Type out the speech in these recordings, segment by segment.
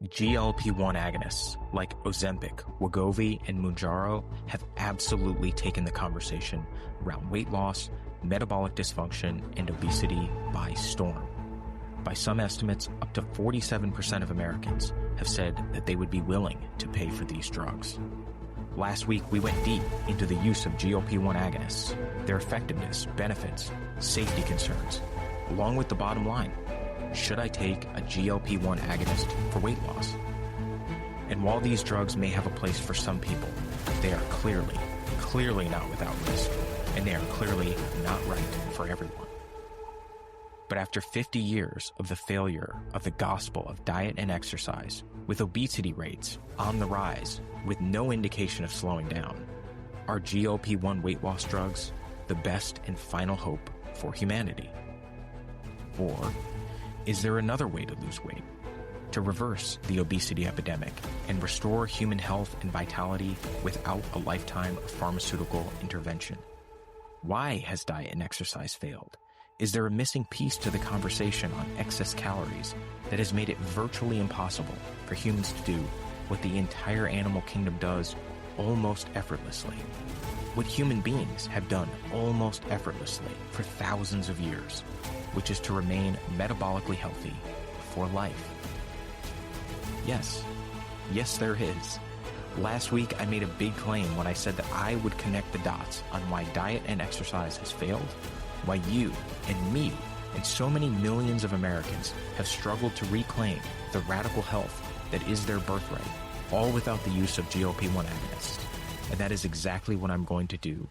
GLP-1 agonists like Ozempic, Wegovy, and Mounjaro have absolutely taken the conversation around weight loss, metabolic dysfunction, and obesity by storm. By some estimates, up to 47% of Americans have said that they would be willing to pay for these drugs. Last week, we went deep into the use of GLP-1 agonists, their effectiveness, benefits, safety concerns, along with the bottom line. Should I take a GLP-1 agonist for weight loss? And while these drugs may have a place for some people, they are clearly not without risk, and they are clearly not right for everyone. But after 50 years of the failure of the gospel of diet and exercise, with obesity rates on the rise with no indication of slowing down, are GLP-1 weight loss drugs the best and final hope for humanity? Or is there another way to lose weight, to reverse the obesity epidemic and restore human health and vitality without a lifetime of pharmaceutical intervention? Why has diet and exercise failed? Is there a missing piece to the conversation on excess calories that has made it virtually impossible for humans to do what the entire animal kingdom does almost effortlessly? What human beings have done almost effortlessly for thousands of years, which is to remain metabolically healthy for life. Yes, there is. Last week, I made a big claim when I said that I would connect the dots on why diet and exercise has failed, why you and me and so many millions of Americans have struggled to reclaim the radical health that is their birthright, all without the use of GLP-1 agonists. And that is exactly what I'm going to do.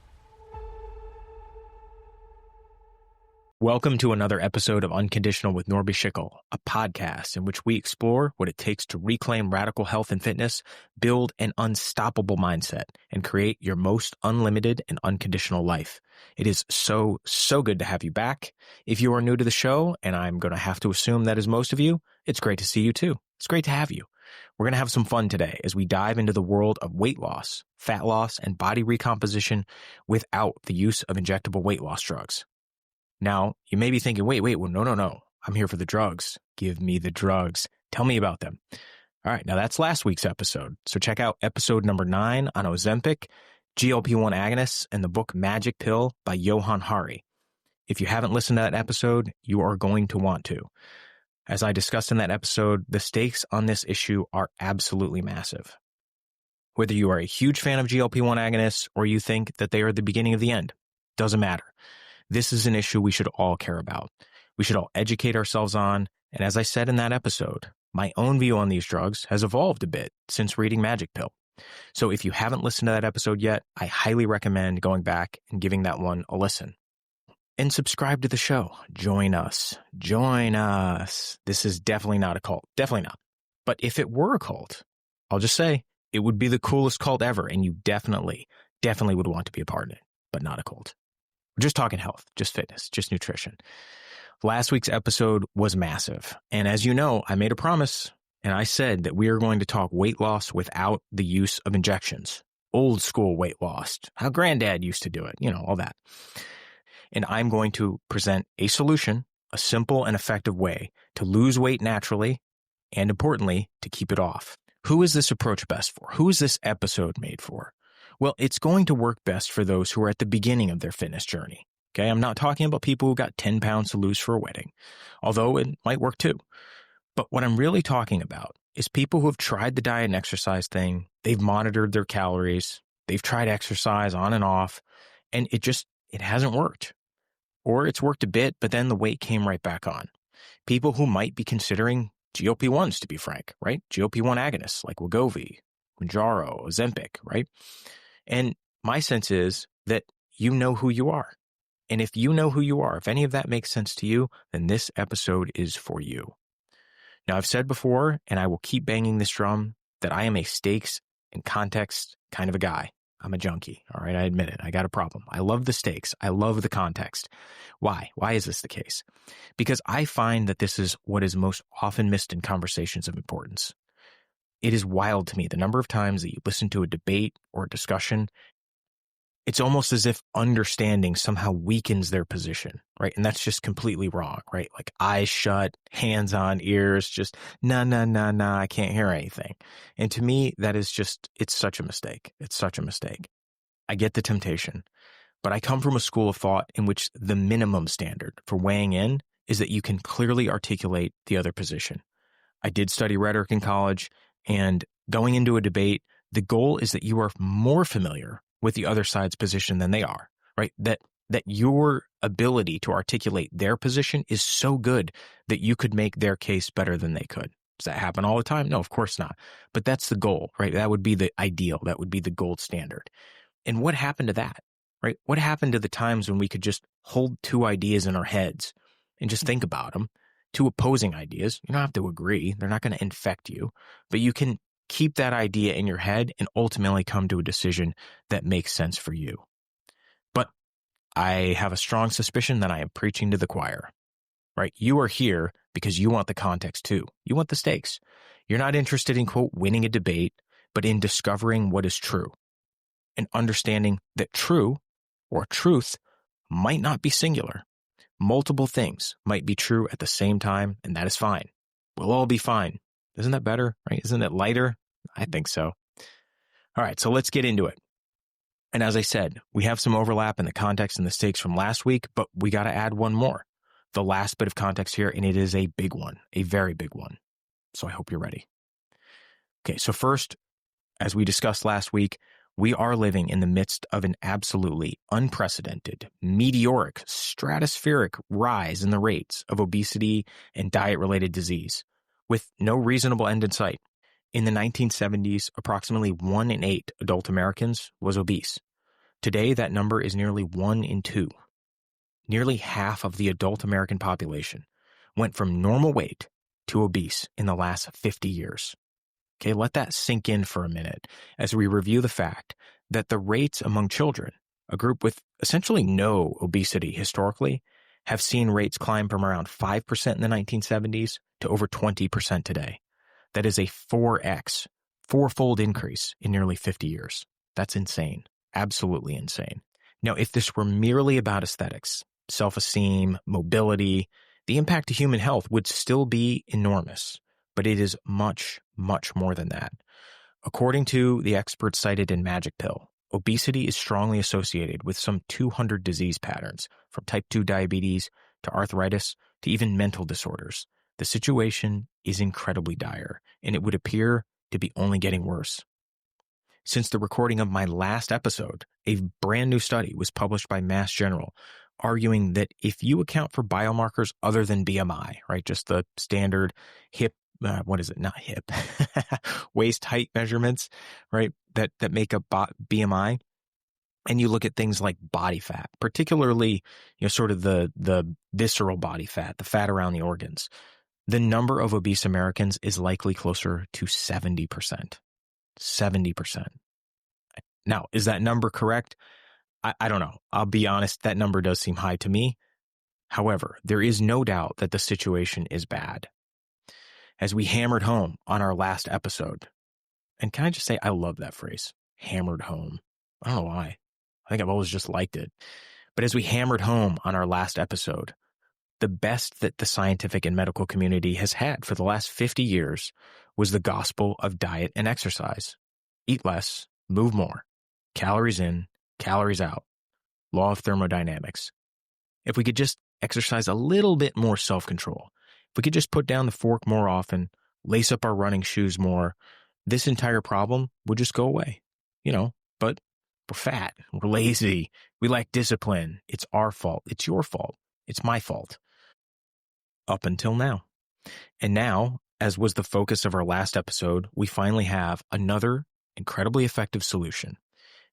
Welcome to another episode of Unconditional with Norbie Schickel, a podcast in which we explore what it takes to reclaim radical health and fitness, build an unstoppable mindset, and create your most unlimited and unconditional life. It is so good to have you back. If you are new to the show, and I'm going to have to assume that is most of you, it's great to see you too. It's great to have you. We're going to have some fun today as we dive into the world of weight loss, fat loss, and body recomposition without the use of injectable weight loss drugs. Now, you may be thinking, wait, well, no. I'm here for the drugs. Give me the drugs. Tell me about them. All right, now that's last week's episode. So check out episode number 9 on Ozempic, GLP-1 agonists, and the book Magic Pill by Johann Hari. If you haven't listened to that episode, you are going to want to. As I discussed in that episode, the stakes on this issue are absolutely massive. Whether you are a huge fan of GLP-1 agonists or you think that they are the beginning of the end, doesn't matter. This is an issue we should all care about. We should all educate ourselves on, and as I said in that episode, my own view on these drugs has evolved a bit since reading Magic Pill. So if you haven't listened to that episode yet, I highly recommend going back and giving that one a listen. And subscribe to the show. Join us. This is definitely not a cult. Definitely not. But if it were a cult, I'll just say it would be the coolest cult ever, and you definitely would want to be a part of it, but not a cult. We're just talking health, just fitness, just nutrition. Last week's episode was massive. And as you know, I made a promise, and I said that we are going to talk weight loss without the use of injections. Old school weight loss, how granddad used to do it, all that. And I'm going to present a solution, a simple and effective way to lose weight naturally, and importantly, to keep it off. Who is this approach best for? Who is this episode made for? Well, it's going to work best for those who are at the beginning of their fitness journey. Okay, I'm not talking about people who got 10 pounds to lose for a wedding, although it might work too. But what I'm really talking about is people who have tried the diet and exercise thing, they've monitored their calories, they've tried exercise on and off, and it hasn't worked. Or it's worked a bit, but then the weight came right back on. People who might be considering GLP-1s, to be frank, right? GLP-1 agonists like Wegovy, Mounjaro, Ozempic, right? And my sense is that you know who you are. And if you know who you are, if any of that makes sense to you, then this episode is for you. Now, I've said before, and I will keep banging this drum, that I am a stakes and context kind of a guy. I'm a junkie, all right? I admit it. I got a problem. I love the stakes. I love the context. Why? Why is this the case? Because I find that this is what is most often missed in conversations of importance. It is wild to me the number of times that you listen to a debate or a discussion it's almost as if understanding somehow weakens their position, right? And that's just completely wrong, right? Like eyes shut, hands on ears, just nah, I can't hear anything. And to me, that is just, it's such a mistake. It's such a mistake. I get the temptation, but I come from a school of thought in which the minimum standard for weighing in is that you can clearly articulate the other position. I did study rhetoric in college, and going into a debate, the goal is that you are more familiar with the other side's position than they are, right? That your ability to articulate their position is so good that you could make their case better than they could. Does that happen all the time? No, of course not. But that's the goal, right? That would be the ideal. That would be the gold standard. And what happened to that, right? What happened to the times when we could just hold two ideas in our heads and just think about them? Two opposing ideas. You don't have to agree. They're not going to infect you, but you can keep that idea in your head and ultimately come to a decision that makes sense for you. But I have a strong suspicion that I am preaching to the choir, right? You are here because you want the context too. You want the stakes. You're not interested in, quote, winning a debate, but in discovering what is true and understanding that true or truth might not be singular. Multiple things might be true at the same time, and that is fine. We'll all be fine. Isn't that better, right? Isn't it lighter? I think so. All right, so let's get into it. And as I said, we have some overlap in the context and the stakes from last week, but we got to add one more. The last bit of context here, and it is a big one, a very big one. So I hope you're ready. Okay, so first, as we discussed last week, we are living in the midst of an absolutely unprecedented, meteoric, stratospheric rise in the rates of obesity and diet-related disease, with no reasonable end in sight. In the 1970s, approximately 1 in 8 adult Americans was obese. Today, that number is nearly 1 in 2. Nearly half of the adult American population went from normal weight to obese in the last 50 years. Okay, let that sink in for a minute as we review the fact that the rates among children, a group with essentially no obesity historically, have seen rates climb from around 5% in the 1970s to over 20% today. That is a 4x, fourfold increase in nearly 50 years. That's insane. Absolutely insane. Now, if this were merely about aesthetics, self-esteem, mobility, the impact to human health would still be enormous. But it is much, much more than that. According to the experts cited in Magic Pill, obesity is strongly associated with some 200 disease patterns, from type 2 diabetes to arthritis to even mental disorders. The situation is incredibly dire, and it would appear to be only getting worse. Since the recording of my last episode, a brand new study was published by Mass General, arguing that if you account for biomarkers other than BMI, right, just the standard waist height measurements, right, that make up BMI, and you look at things like body fat, particularly, sort of the visceral body fat, the fat around the organs, the number of obese Americans is likely closer to 70%. 70%. Now, is that number correct? I don't know. I'll be honest, that number does seem high to me. However, there is no doubt that the situation is bad. As we hammered home on our last episode, and can I just say, I love that phrase, hammered home. I don't know why. I think I've always just liked it. But as we hammered home on our last episode, the best that the scientific and medical community has had for the last 50 years was the gospel of diet and exercise. Eat less, move more. Calories in, calories out. Law of thermodynamics. If we could just exercise a little bit more self-control, if we could just put down the fork more often, lace up our running shoes more, this entire problem would just go away. But we're fat, we're lazy, we lack discipline. It's our fault. It's your fault. It's my fault. Up until now. And now, as was the focus of our last episode, we finally have another incredibly effective solution,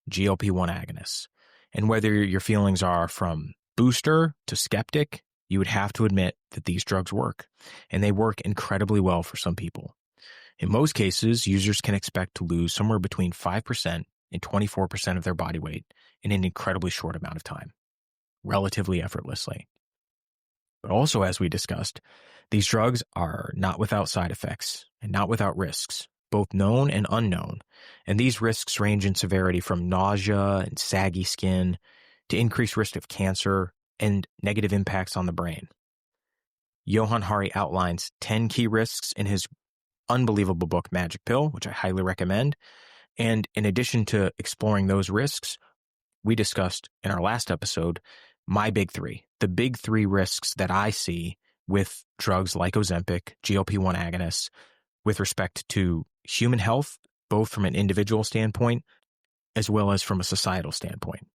GLP-1 agonists. And whether your feelings are from booster to skeptic, you would have to admit that these drugs work, and they work incredibly well for some people. In most cases, users can expect to lose somewhere between 5% and 24% of their body weight in an incredibly short amount of time, relatively effortlessly. But also, as we discussed, these drugs are not without side effects and not without risks. both known and unknown, and these risks range in severity from nausea and saggy skin to increased risk of cancer and negative impacts on the brain. Johann Hari outlines 10 key risks in his unbelievable book, Magic Pill, which I highly recommend. And in addition to exploring those risks, we discussed in our last episode my big three, the big three risks that I see with drugs like Ozempic, GLP-1 agonists, with respect to human health, both from an individual standpoint as well as from a societal standpoint.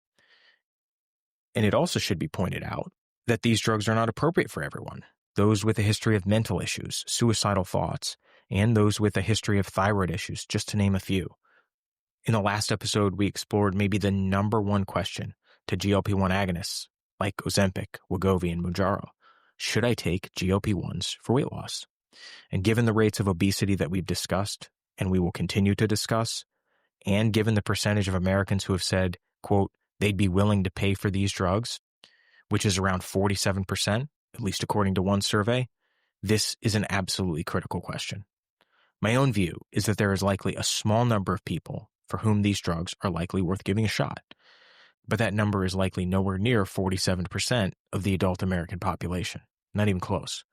And it also should be pointed out that these drugs are not appropriate for everyone. Those with a history of mental issues, suicidal thoughts, and those with a history of thyroid issues, just to name a few. In the last episode, we explored maybe the number one question to GLP-1 agonists like Ozempic, Wegovy, and Mounjaro. Should I take GLP-1s for weight loss? And given the rates of obesity that we've discussed, and we will continue to discuss, and given the percentage of Americans who have said, quote, they'd be willing to pay for these drugs, which is around 47%, at least according to one survey, this is an absolutely critical question. My own view is that there is likely a small number of people for whom these drugs are likely worth giving a shot, but that number is likely nowhere near 47% of the adult American population, not even close.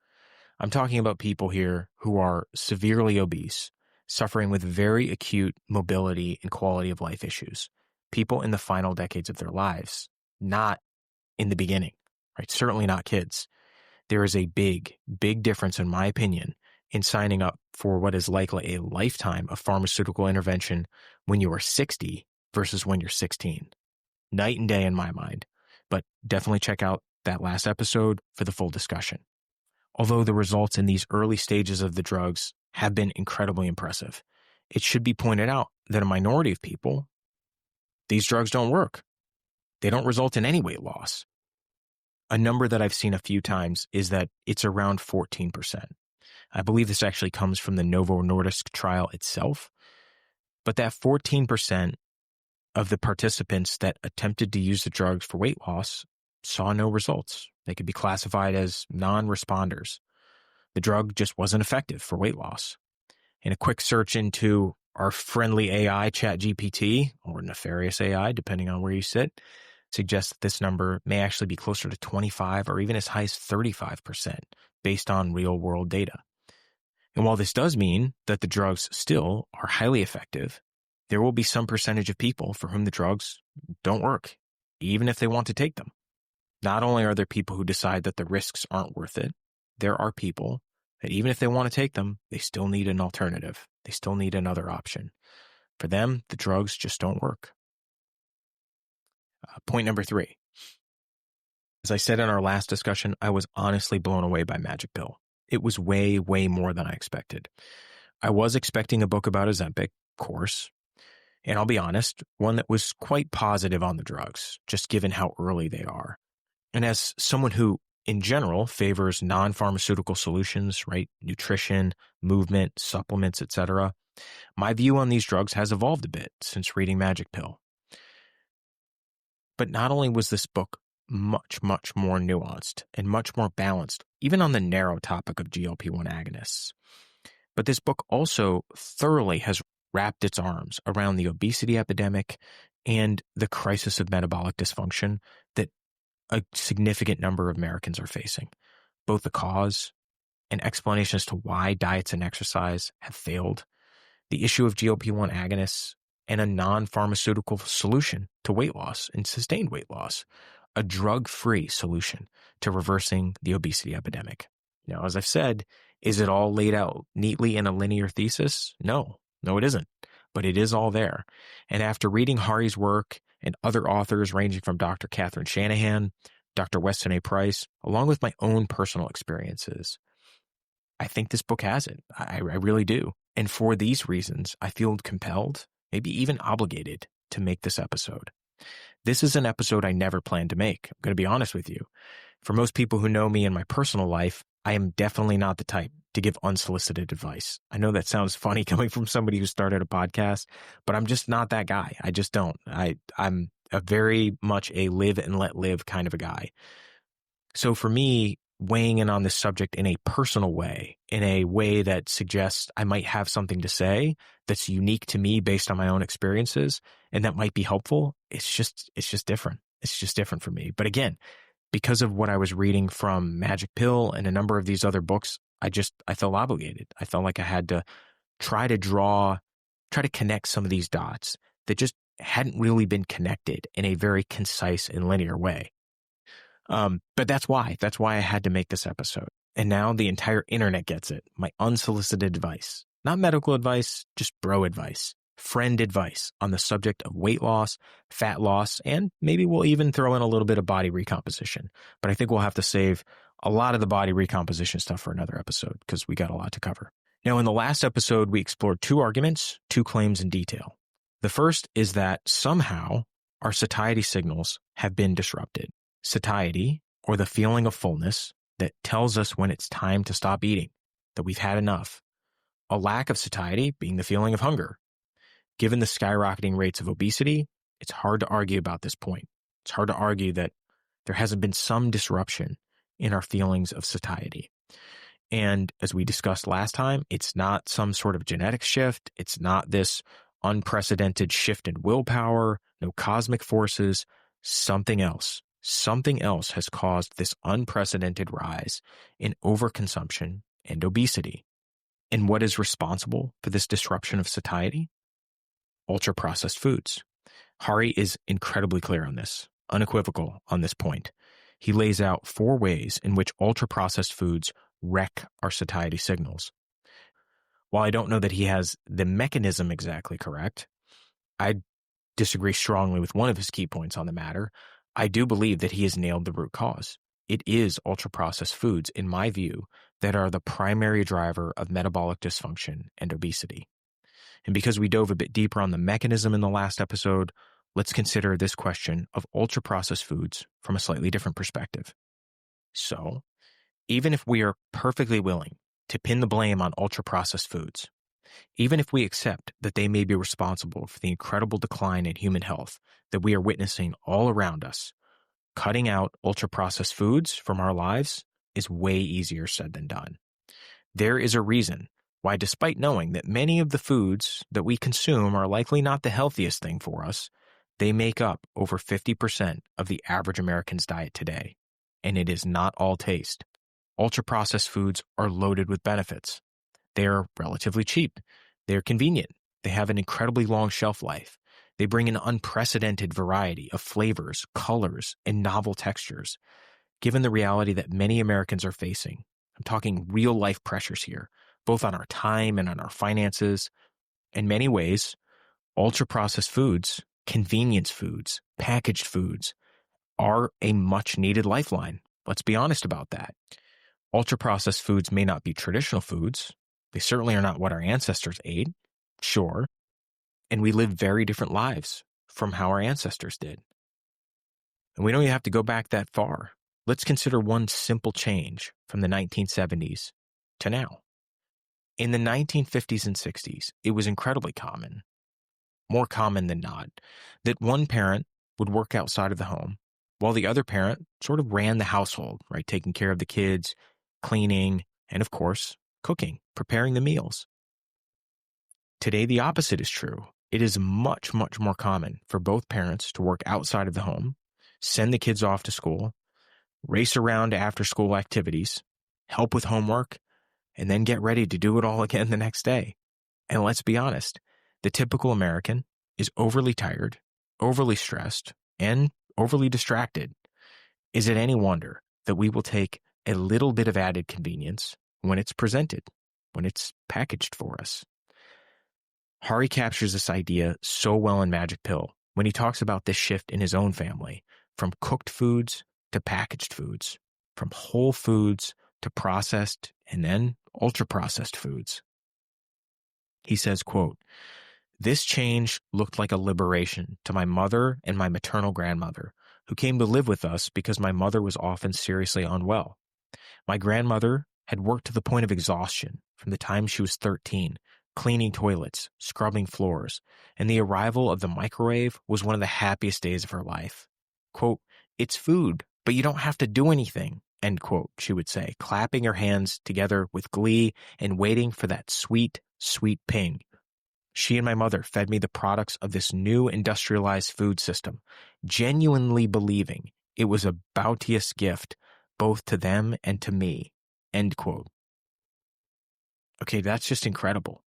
I'm talking about people here who are severely obese, suffering with very acute mobility and quality of life issues, people in the final decades of their lives, not in the beginning, right? Certainly not kids. There is a big, big difference, in my opinion, in signing up for what is likely a lifetime of pharmaceutical intervention when you are 60 versus when you're 16. Night and day in my mind, but definitely check out that last episode for the full discussion. Although the results in these early stages of the drugs have been incredibly impressive, it should be pointed out that a minority of people, these drugs don't work. They don't result in any weight loss. A number that I've seen a few times is that it's around 14%. I believe this actually comes from the Novo Nordisk trial itself. But that 14% of the participants that attempted to use the drugs for weight loss saw no results. They could be classified as non-responders. The drug just wasn't effective for weight loss. In a quick search into our friendly AI, ChatGPT, or nefarious AI, depending on where you sit, suggests that this number may actually be closer to 25 or even as high as 35% based on real-world data. And while this does mean that the drugs still are highly effective, there will be some percentage of people for whom the drugs don't work, even if they want to take them. Not only are there people who decide that the risks aren't worth it, there are people that even if they want to take them, they still need an alternative. They still need another option. For them, the drugs just don't work. Point number 3. As I said in our last discussion, I was honestly blown away by Magic Pill. It was way, way more than I expected. I was expecting a book about Ozempic, of course, and I'll be honest, one that was quite positive on the drugs, just given how early they are. And as someone who, in general, favors non-pharmaceutical solutions, right? Nutrition, movement, supplements, etc., my view on these drugs has evolved a bit since reading Magic Pill. But not only was this book much, much more nuanced and much more balanced, even on the narrow topic of GLP-1 agonists, but this book also thoroughly has wrapped its arms around the obesity epidemic and the crisis of metabolic dysfunction that a significant number of Americans are facing, both the cause and explanation as to why diets and exercise have failed, the issue of GLP-1 agonists, and a non-pharmaceutical solution to weight loss and sustained weight loss, a drug-free solution to reversing the obesity epidemic. Now, as I've said, is it all laid out neatly in a linear thesis? No, it isn't, but it is all there. And after reading Hari's work and other authors ranging from Dr. Catherine Shanahan, Dr. Weston A. Price, along with my own personal experiences, I think this book has it. I really do. And for these reasons, I feel compelled, maybe even obligated, to make this episode. This is an episode I never planned to make. I'm going to be honest with you. For most people who know me in my personal life, I am definitely not the type to give unsolicited advice. I know that sounds funny coming from somebody who started a podcast, but I'm just not that guy. I just don't. I'm a very much a live and let live kind of a guy. So for me, weighing in on this subject in a personal way, in a way that suggests I might have something to say that's unique to me based on my own experiences, and that might be helpful. It's just different. It's just different for me. But again, because of what I was reading from Magic Pill and a number of these other books, I felt obligated. I felt like I had to try to connect some of these dots that just hadn't really been connected in a very concise and linear way. But that's why I had to make this episode. And now the entire internet gets it. My unsolicited advice, not medical advice, just bro advice, friend advice on the subject of weight loss, fat loss, and maybe we'll even throw in a little bit of body recomposition. But I think we'll have to save a lot of the body recomposition stuff for another episode because we got a lot to cover. Now, in the last episode, we explored 2 arguments, 2 claims in detail. The first is that somehow our satiety signals have been disrupted. Satiety, or the feeling of fullness that tells us when it's time to stop eating, that we've had enough. A lack of satiety being the feeling of hunger. Given the skyrocketing rates of obesity, it's hard to argue about this point. It's hard to argue that there hasn't been some disruption in our feelings of satiety. And as we discussed last time, it's not some sort of genetic shift. It's not this unprecedented shift in willpower, no cosmic forces, something else. Something else has caused this unprecedented rise in overconsumption and obesity. And what is responsible for this disruption of satiety? Ultra-processed foods. Hari is incredibly clear on this, unequivocal on this point. He lays out 4 ways in which ultra-processed foods wreck our satiety signals. While I don't know that he has the mechanism exactly correct, I disagree strongly with one of his key points on the matter. I do believe that he has nailed the root cause. It is ultra-processed foods, in my view, that are the primary driver of metabolic dysfunction and obesity. And because we dove a bit deeper on the mechanism in the last episode, let's consider this question of ultra-processed foods from a slightly different perspective. So, even if we are perfectly willing to pin the blame on ultra-processed foods, even if we accept that they may be responsible for the incredible decline in human health that we are witnessing all around us, cutting out ultra-processed foods from our lives is way easier said than done. There is a reason why, despite knowing that many of the foods that we consume are likely not the healthiest thing for us, they make up over 50% of the average American's diet today. And it is not all taste. Ultra-processed foods are loaded with benefits. They are relatively cheap. They are convenient. They have an incredibly long shelf life. They bring an unprecedented variety of flavors, colors, and novel textures. Given the reality that many Americans are facing, I'm talking real-life pressures here, both on our time and on our finances. In many ways, ultra-processed foods, convenience foods, packaged foods are a much-needed lifeline. Let's be honest about that. Ultra-processed foods may not be traditional foods. They certainly are not what our ancestors ate, sure. And we live very different lives from how our ancestors did. And we don't even have to go back that far. Let's consider one simple change from the 1970s to now. In the 1950s and 60s, it was incredibly common, more common than not, that one parent would work outside of the home while the other parent sort of ran the household, right? Taking care of the kids, cleaning, and of course, cooking, preparing the meals. Today, the opposite is true. It is much, much more common for both parents to work outside of the home, send the kids off to school, race around to after-school activities, help with homework, and then get ready to do it all again the next day. And let's be honest, the typical American is overly tired, overly stressed, and overly distracted. Is it any wonder that we will take a little bit of added convenience when it's presented, when it's packaged for us? Hari captures this idea so well in Magic Pill when he talks about this shift in his own family, from cooked foods to packaged foods, from whole foods to processed and then ultra-processed foods. He says, quote, "This change looked like a liberation to my mother and my maternal grandmother, who came to live with us because my mother was often seriously unwell. My grandmother had worked to the point of exhaustion from the time she was 13, cleaning toilets, scrubbing floors, and the arrival of the microwave was one of the happiest days of her life. Quote, 'It's food, but you don't have to do anything. end quote, she would say, clapping her hands together with glee and waiting for that sweet, sweet ping. She and my mother fed me the products of this new industrialized food system, genuinely believing it was a bounteous gift both to them and to me, end quote. Okay, that's just incredible,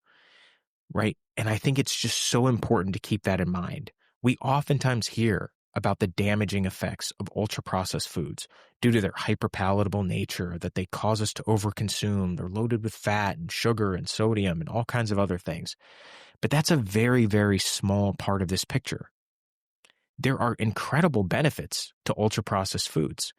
right? And I think it's just so important to keep that in mind. We oftentimes hear about the damaging effects of ultra-processed foods due to their hyperpalatable nature, that they cause us to overconsume. They're loaded with fat and sugar and sodium and all kinds of other things. But that's a very, very small part of this picture. There are incredible benefits to ultra-processed foods.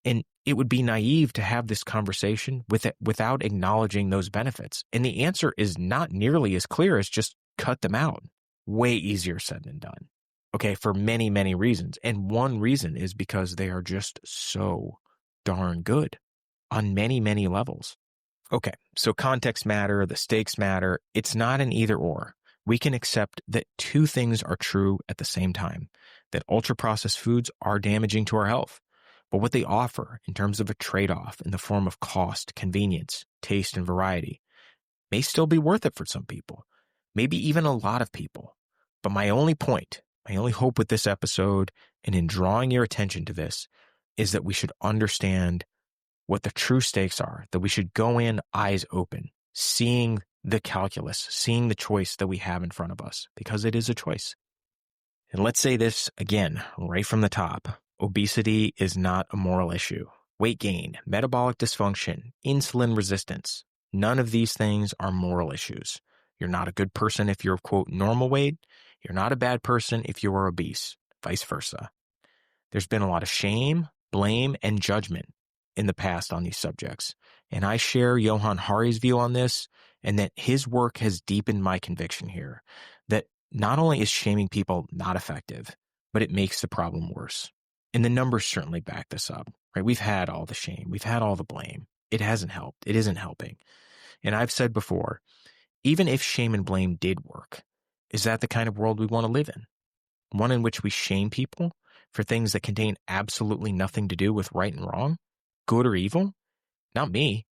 And it would be naive to have this conversation without acknowledging those benefits. And the answer is not nearly as clear as just cut them out. Way easier said than done. Okay, for many, many reasons. And one reason is because they are just so darn good on many, many levels. Okay, so context matter, the stakes matter. It's not an either or. We can accept that two things are true at the same time, that ultra-processed foods are damaging to our health. But what they offer in terms of a trade-off in the form of cost, convenience, taste, and variety may still be worth it for some people, maybe even a lot of people. But my only point, my only hope with this episode and in drawing your attention to this is that we should understand what the true stakes are, that we should go in eyes open, seeing the calculus, seeing the choice that we have in front of us, because it is a choice. And let's say this again, right from the top. Obesity is not a moral issue. Weight gain, metabolic dysfunction, insulin resistance, none of these things are moral issues. You're not a good person if you're, quote, normal weight. You're not a bad person if you are obese, vice versa. There's been a lot of shame, blame, and judgment in the past on these subjects. And I share Johan Hari's view on this, and that his work has deepened my conviction here, that not only is shaming people not effective, but it makes the problem worse. And the numbers certainly back this up, right? We've had all the shame. We've had all the blame. It hasn't helped. It isn't helping. And I've said before, even if shame and blame did work, is that the kind of world we want to live in? One in which we shame people for things that contain absolutely nothing to do with right and wrong, good or evil? Not me.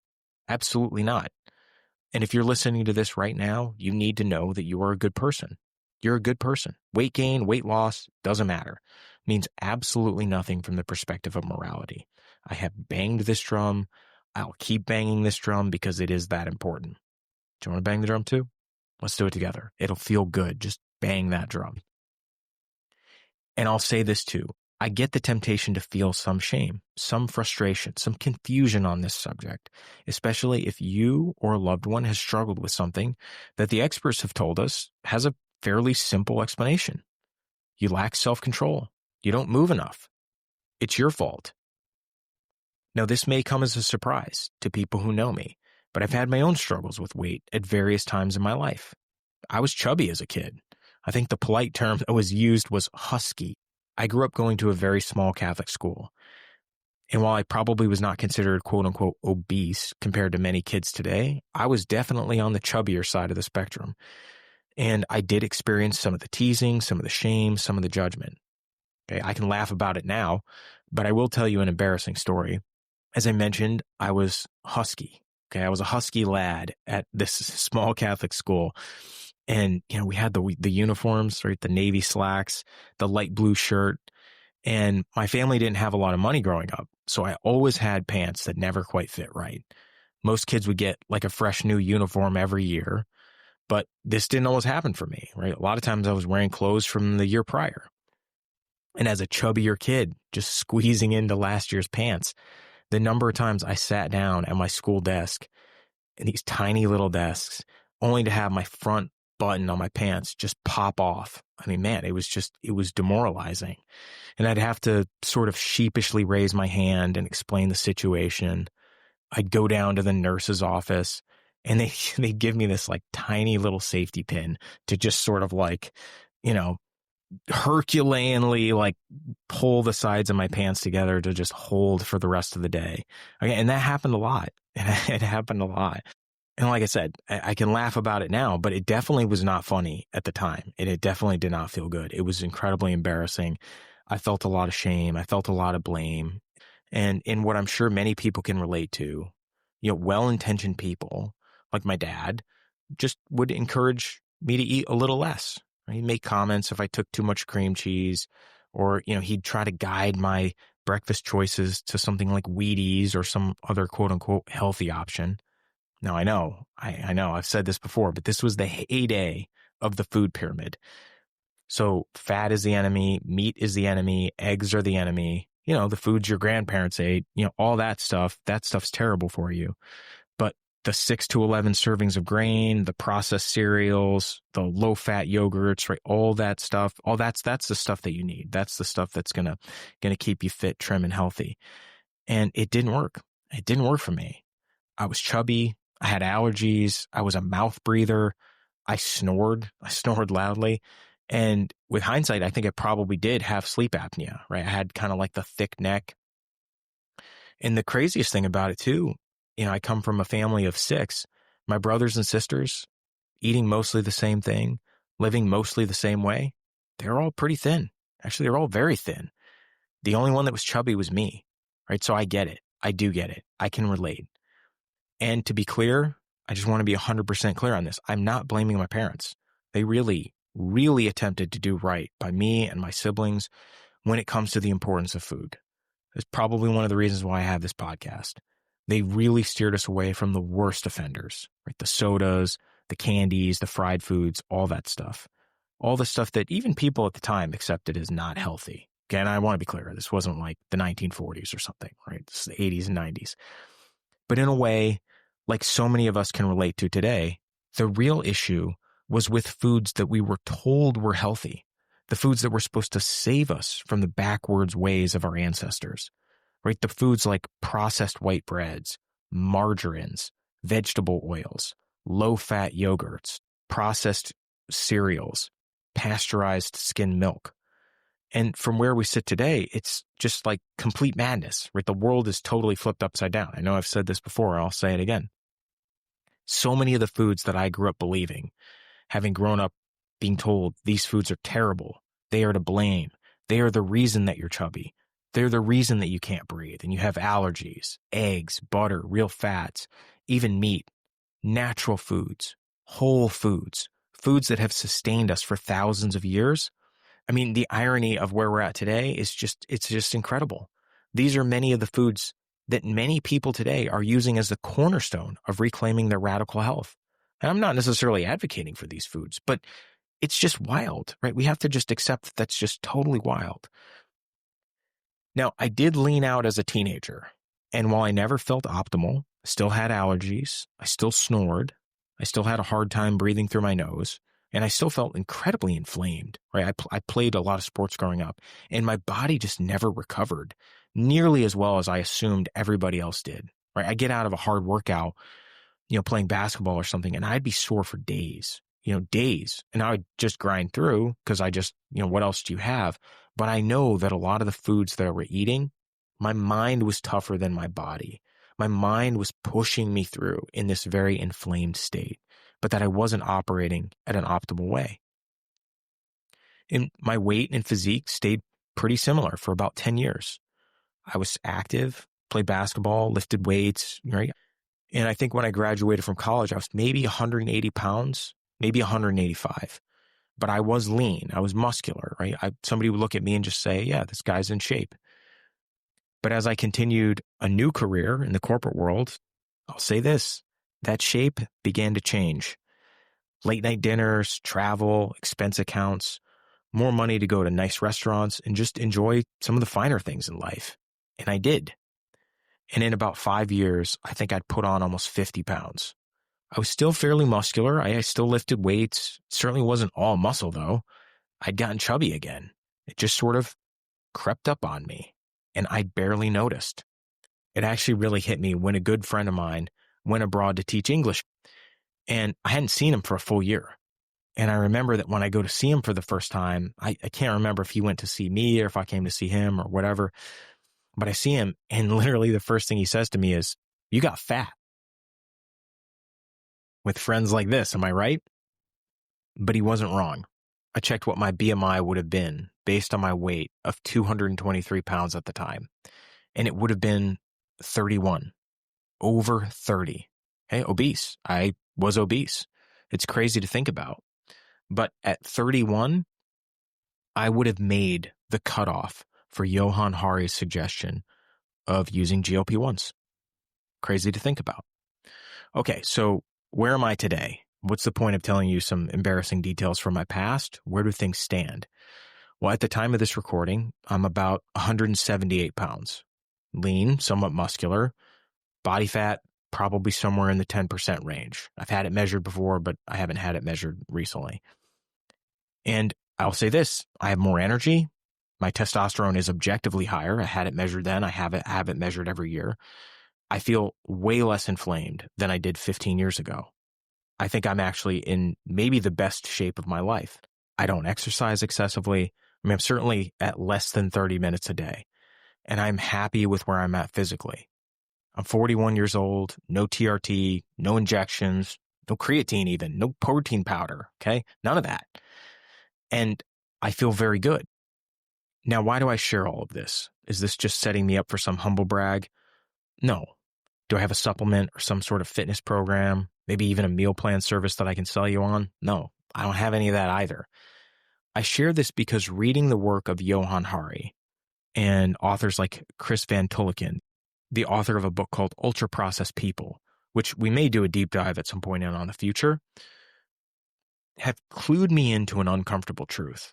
Absolutely not. And if you're listening to this right now, you need to know that you are a good person. You're a good person. Weight gain, weight loss, doesn't matter. Means absolutely nothing from the perspective of morality. I have banged this drum. I'll keep banging this drum because it is that important. Do you want to bang the drum too? Let's do it together. It'll feel good. Just bang that drum. And I'll say this too. I get the temptation to feel some shame, some frustration, some confusion on this subject, especially if you or a loved one has struggled with something that the experts have told us has a fairly simple explanation. You lack self-control. You don't move enough. It's your fault. Now, this may come as a surprise to people who know me, but I've had my own struggles with weight at various times in my life. I was chubby as a kid. I think the polite term that was used was husky. I grew up going to a very small Catholic school. And while I probably was not considered quote-unquote obese compared to many kids today, I was definitely on the chubbier side of the spectrum. And I did experience some of the teasing, some of the shame, some of the judgment. Okay, I can laugh about it now, but I will tell you an embarrassing story. As I mentioned, I was husky. Okay, I was a husky lad at this small Catholic school. And, we had the uniforms, right? The navy slacks, the light blue shirt. And my family didn't have a lot of money growing up. So I always had pants that never quite fit right. Most kids would get like a fresh new uniform every year. But this didn't always happen for me, right? A lot of times I was wearing clothes from the year prior. And as a chubbier kid, just squeezing into last year's pants, the number of times I sat down at my school desk in these tiny little desks, only to have my front button on my pants just pop off. I mean, man, it was demoralizing. And I'd have to sort of sheepishly raise my hand and explain the situation. I'd go down to the nurse's office and they give me this like tiny little safety pin to just sort of like, Herculeanly like pull the sides of my pants together to just hold for the rest of the day. Okay, and that happened a lot. It happened a lot. And like I said, I can laugh about it now, but it definitely was not funny at the time. And it definitely did not feel good. It was incredibly embarrassing. I felt a lot of shame. I felt a lot of blame. And in what I'm sure many people can relate to, well-intentioned people like my dad just would encourage me to eat a little less. Right? He'd make comments if I took too much cream cheese, or, he'd try to guide my breakfast choices to something like Wheaties or some other quote unquote healthy option. Now, I know I've said this before, but this was the heyday of the food pyramid. So fat is the enemy, meat is the enemy, eggs are the enemy, the foods your grandparents ate, all that stuff's terrible for you. But the 6 to 11 servings of grain, the processed cereals, the low fat yogurts, right? All that stuff, that's the stuff that you need. That's the stuff that's going to keep you fit, trim, and healthy. And it didn't work. It didn't work for me. I was chubby. I had allergies. I was a mouth breather. I snored loudly. And with hindsight, I think I probably did have sleep apnea, right? I had kind of like the thick neck. And the craziest thing about it too, I come from a family of 6. My brothers and sisters, eating mostly the same thing, living mostly the same way. They're all pretty thin. Actually, they're all very thin. The only one that was chubby was me, right? So I get it. I do get it. I can relate. And to be clear, I just want to be 100% clear on this. I'm not blaming my parents. They really, really attempted to do right by me and my siblings when it comes to the importance of food. It's probably one of the reasons why I have this podcast. They really steered us away from the worst offenders, right? The sodas, the candies, the fried foods, all that stuff. All the stuff that even people at the time accepted as not healthy. Again, I want to be clear. This wasn't like the 1940s or something, right? This is the 80s and 90s. But in a way, like so many of us can relate to today, the real issue was with foods that we were told were healthy, the foods that were supposed to save us from the backwards ways of our ancestors, right? The foods like processed white breads, margarines, vegetable oils, low-fat yogurts, processed cereals, pasteurized skim milk. And from where we sit today, it's just like complete madness, right? The world is totally flipped upside down. I know I've said this before, and I'll say it again. So many of the foods that I grew up believing, having grown up being told these foods are terrible, they are to blame, they are the reason that you're chubby, they're the reason that you can't breathe and you have allergies, eggs, butter, real fats, even meat, natural foods, whole foods, foods that have sustained us for thousands of years. I mean, the irony of where we're at today is it's just incredible. These are many of the foods that many people today are using as the cornerstone of reclaiming their radical health. And I'm not necessarily advocating for these foods, but it's just wild, right? We have to just accept that that's just totally wild. Now, I did lean out as a teenager, and while I never felt optimal, I still had allergies, I still snored, I still had a hard time breathing through my nose, and I still felt incredibly inflamed, right? I played a lot of sports growing up, and my body just never recovered nearly as well as I assumed everybody else did, right? I get out of a hard workout, playing basketball or something, and I'd be sore for days, days. And I would just grind through because I just, what else do you have? But I know that a lot of the foods that I were eating, my mind was tougher than my body. My mind was pushing me through in this very inflamed state, but that I wasn't operating at an optimal way. And my weight and physique stayed pretty similar for about 10 years. I was active, played basketball, lifted weights, right? And I think when I graduated from college, I was maybe 180 pounds, maybe 185. But I was lean. I was muscular, right? Somebody would look at me and just say, yeah, this guy's in shape. But as I continued a new career in the corporate world, I'll say this, that shape began to change. Late night dinners, travel, expense accounts, more money to go to nice restaurants and just enjoy some of the finer things in life. And I did. And in about 5 years, I think I'd put on almost 50 pounds. I was still fairly muscular. I still lifted weights. Certainly wasn't all muscle, though. I'd gotten chubby again. It just sort of crept up on me, and I barely noticed. It actually really hit me when a good friend of mine went abroad to teach English, and I hadn't seen him for a full year. And I remember that when I go to see him for the first time, I can't remember if he went to see me or if I came to see him or whatever, but I see him, and literally the first thing he says to me is, "You got fat." With friends like this, am I right? But he wasn't wrong. I checked what my BMI would have been based on my weight of 223 pounds at the time. and it would have been 31, over 30. Okay, obese. I was obese. It's crazy to think about. But at 31, I would have made the cutoff for Johann Hari's suggestion of using GLP-1s. Crazy to think about. Okay, so where am I today? What's the point of telling you some embarrassing details from my past? Where do things stand? Well, at the time of this recording, I'm about 178 pounds. Lean, somewhat muscular. Body fat, probably somewhere in the 10% range. I've had it measured before, but I haven't had it measured recently. And I'll say this, I have more energy. My testosterone is objectively higher. I had it measured then. I have it measured every year. I feel way less inflamed than I did 15 years ago. I think I'm actually in maybe the best shape of my life. I don't exercise excessively. I mean, I'm certainly at less than 30 minutes a day, and I'm happy with where I'm at physically. I'm 41 years old, no TRT, no injections, no creatine even, no protein powder, okay? None of that. And I feel very good. Now, why do I share all of this? Is this just setting me up for some humble brag? No. Do I have a supplement or some sort of fitness program, maybe even a meal plan service that I can sell you on? No, I don't have any of that either. I share this because reading the work of Johann Hari and authors like Chris Van Tulliken, the author of a book called Ultra Processed People, which we may do a deep dive at some point in on the future, have clued me into an uncomfortable truth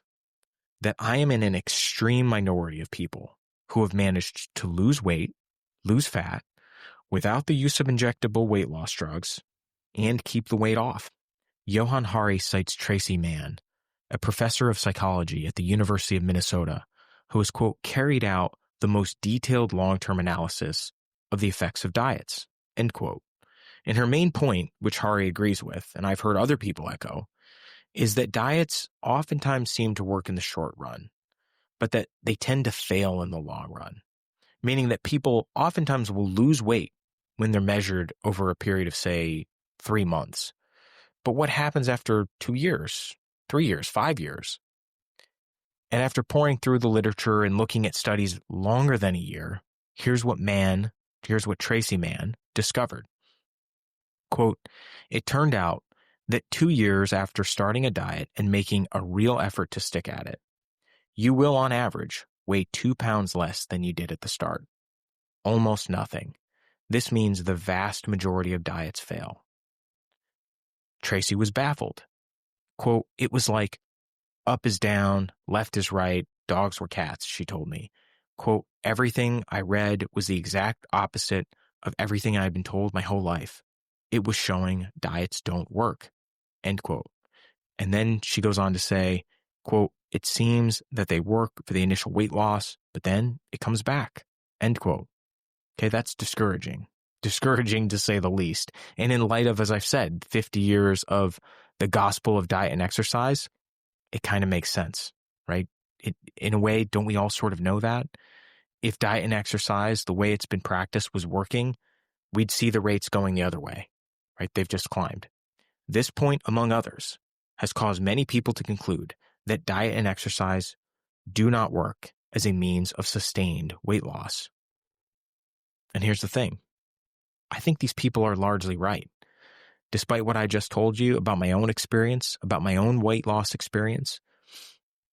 that I am in an extreme minority of people who have managed to lose weight, lose fat, without the use of injectable weight loss drugs, and keep the weight off. Johann Hari cites Tracy Mann, a professor of psychology at the University of Minnesota, who has, quote, carried out the most detailed long-term analysis of the effects of diets, end quote. And her main point, which Hari agrees with, and I've heard other people echo, is that diets oftentimes seem to work in the short run, but that they tend to fail in the long run, meaning that people oftentimes will lose weight when they're measured over a period of, say, 3 months. But what happens after 2 years, 3 years, 5 years? And after pouring through the literature and looking at studies longer than a year, here's what Tracy Mann discovered. Quote, it turned out that 2 years after starting a diet and making a real effort to stick at it, you will, on average, weigh 2 pounds less than you did at the start. Almost nothing. This means the vast majority of diets fail. Tracy was baffled. Quote, it was like up is down, left is right, dogs were cats, she told me. Quote, everything I read was the exact opposite of everything I'd been told my whole life. It was showing diets don't work, end quote. And then she goes on to say, quote, it seems that they work for the initial weight loss, but then it comes back, end quote. Okay, that's discouraging. Discouraging to say the least. And in light of, as I've said, 50 years of the gospel of diet and exercise, it kind of makes sense, right? In a way, don't we all sort of know that? If diet and exercise, the way it's been practiced, was working, we'd see the rates going the other way, right? They've just climbed. This point, among others, has caused many people to conclude that diet and exercise do not work as a means of sustained weight loss. And here's the thing. I think these people are largely right. Despite what I just told you about my own experience, about my own weight loss experience,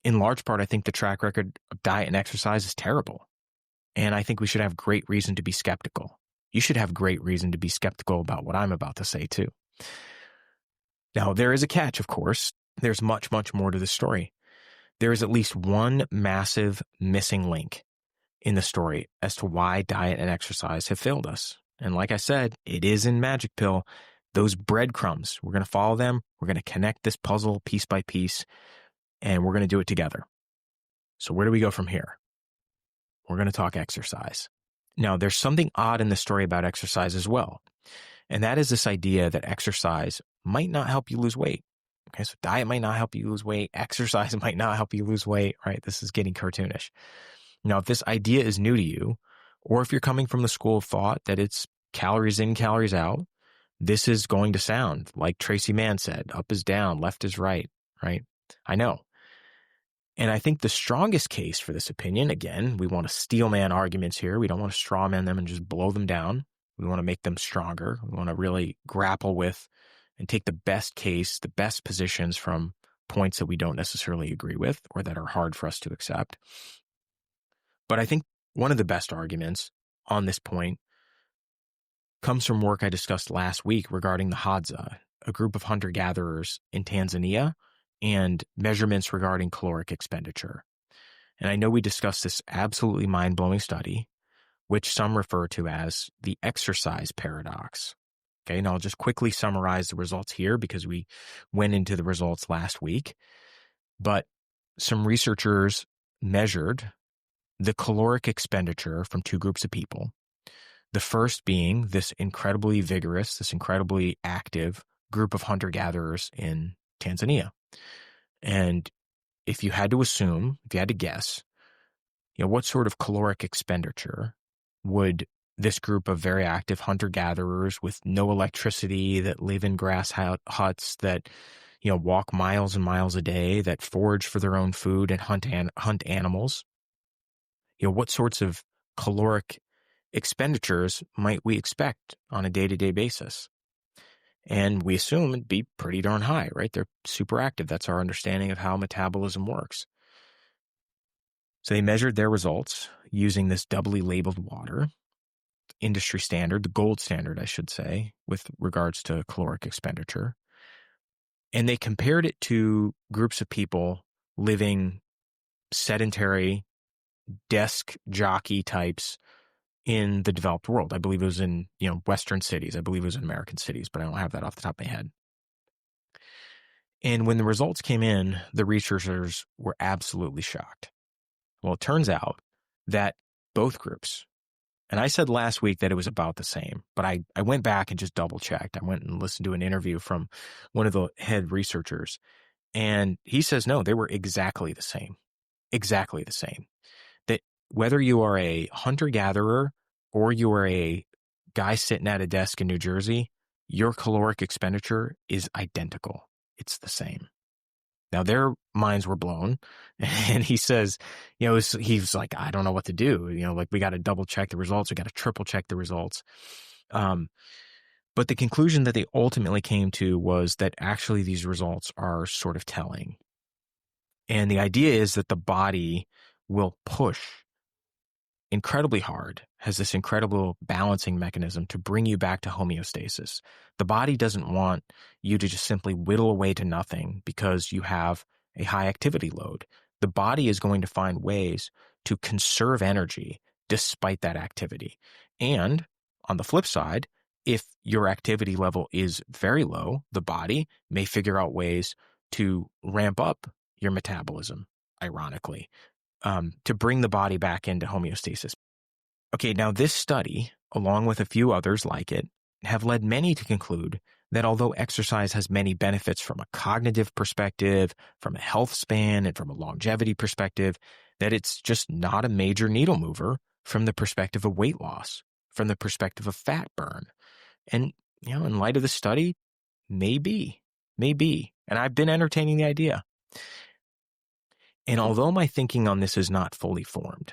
in large part, I think the track record of diet and exercise is terrible. And I think we should have great reason to be skeptical. You should have great reason to be skeptical about what I'm about to say, too. Now, there is a catch, of course. There's much, much more to the story. There is at least one massive missing link in the story as to why diet and exercise have failed us. And like I said, it is in Magic Pill. Those breadcrumbs, we're going to follow them. We're going to connect this puzzle piece by piece, and we're going to do it together. So where do we go from here? We're going to talk exercise. Now, there's something odd in the story about exercise as well. And that is this idea that exercise might not help you lose weight. Okay, so diet might not help you lose weight. Exercise might not help you lose weight, right? This is getting cartoonish. Now, if this idea is new to you, or if you're coming from the school of thought that it's calories in, calories out, this is going to sound like Tracy Mann said, up is down, left is right, right? I know. And I think the strongest case for this opinion, again, we want to steel man arguments here. We don't want to straw man them and just blow them down. We want to make them stronger. We want to really grapple with and take the best case, the best positions from points that we don't necessarily agree with or that are hard for us to accept. But I think one of the best arguments on this point comes from work I discussed last week regarding the Hadza, a group of hunter-gatherers in Tanzania, and measurements regarding caloric expenditure. And I know we discussed this absolutely mind-blowing study, which some refer to as the exercise paradox. Okay, and I'll just quickly summarize the results here because we went into the results last week. But some researchers measured the caloric expenditure from two groups of people. The first being this incredibly vigorous, this incredibly active group of hunter-gatherers in Tanzania. And if you had to assume, if you had to guess, what sort of caloric expenditure would this group of very active hunter-gatherers with no electricity, that live in grass huts, that walk miles and miles a day, that forage for their own food and hunt animals, what sorts of caloric expenditures might we expect on a day-to-day basis? And we assume it'd be pretty darn high, right? They're super active. That's our understanding of how metabolism works. So they measured their results using this doubly labeled water, industry standard, the gold standard, I should say, with regards to caloric expenditure. And they compared it to groups of people living sedentary, desk jockey types in the developed world. I believe it was in, Western cities. I believe it was in American cities, but I don't have that off the top of my head. And when the results came in, the researchers were absolutely shocked. Well, it turns out that both groups, and I said last week that it was about the same, but I went back and just double checked. I went and listened to an interview from one of the head researchers, and he says, no, they were exactly the same. Exactly the same. That whether you are a hunter-gatherer or you are a guy sitting at a desk in New Jersey, your caloric expenditure is identical. It's the same. Now, their minds were blown, and he says, he's like, I don't know what to do. We got to double check the results. We got to triple check the results. But the conclusion that they ultimately came to was that actually these results are sort of telling. And the idea is that the body will push incredibly hard, has this incredible balancing mechanism to bring you back to homeostasis. The body doesn't want you to just simply whittle away to nothing because you have a high activity load. The body is going to find ways to conserve energy despite that activity. And on the flip side, if your activity level is very low, the body may figure out ways to ramp up your metabolism, ironically, to bring the body back into homeostasis. Okay, now this study, along with a few others like it, have led many to conclude that although exercise has many benefits from a cognitive perspective, from a health span, and from a longevity perspective, that it's just not a major needle mover from the perspective of weight loss, from the perspective of fat burn. And, in light of the study, maybe. And I've been entertaining the idea. And although my thinking on this is not fully formed,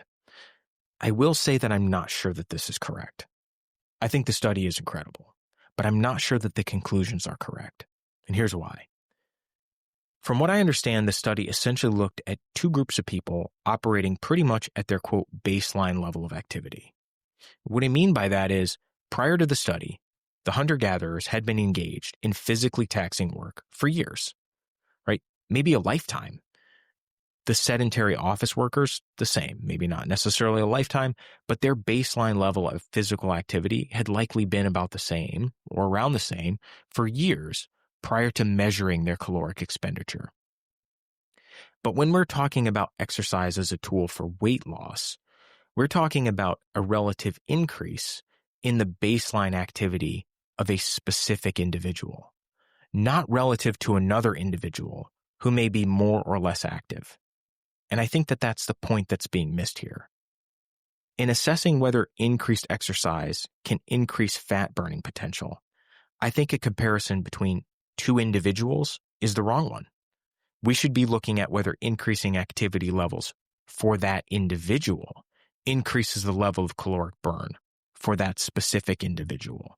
I will say that I'm not sure that this is correct. I think the study is incredible, but I'm not sure that the conclusions are correct. And here's why. From what I understand, the study essentially looked at two groups of people operating pretty much at their, quote, baseline level of activity. What I mean by that is, prior to the study, the hunter-gatherers had been engaged in physically taxing work for years, right? Maybe a lifetime. The sedentary office workers, the same, maybe not necessarily a lifetime, but their baseline level of physical activity had likely been about the same or around the same for years prior to measuring their caloric expenditure. But when we're talking about exercise as a tool for weight loss, we're talking about a relative increase in the baseline activity of a specific individual, not relative to another individual who may be more or less active. And I think that that's the point that's being missed here. In assessing whether increased exercise can increase fat burning potential, I think a comparison between two individuals is the wrong one. we should be looking at whether increasing activity levels for that individual increases the level of caloric burn for that specific individual.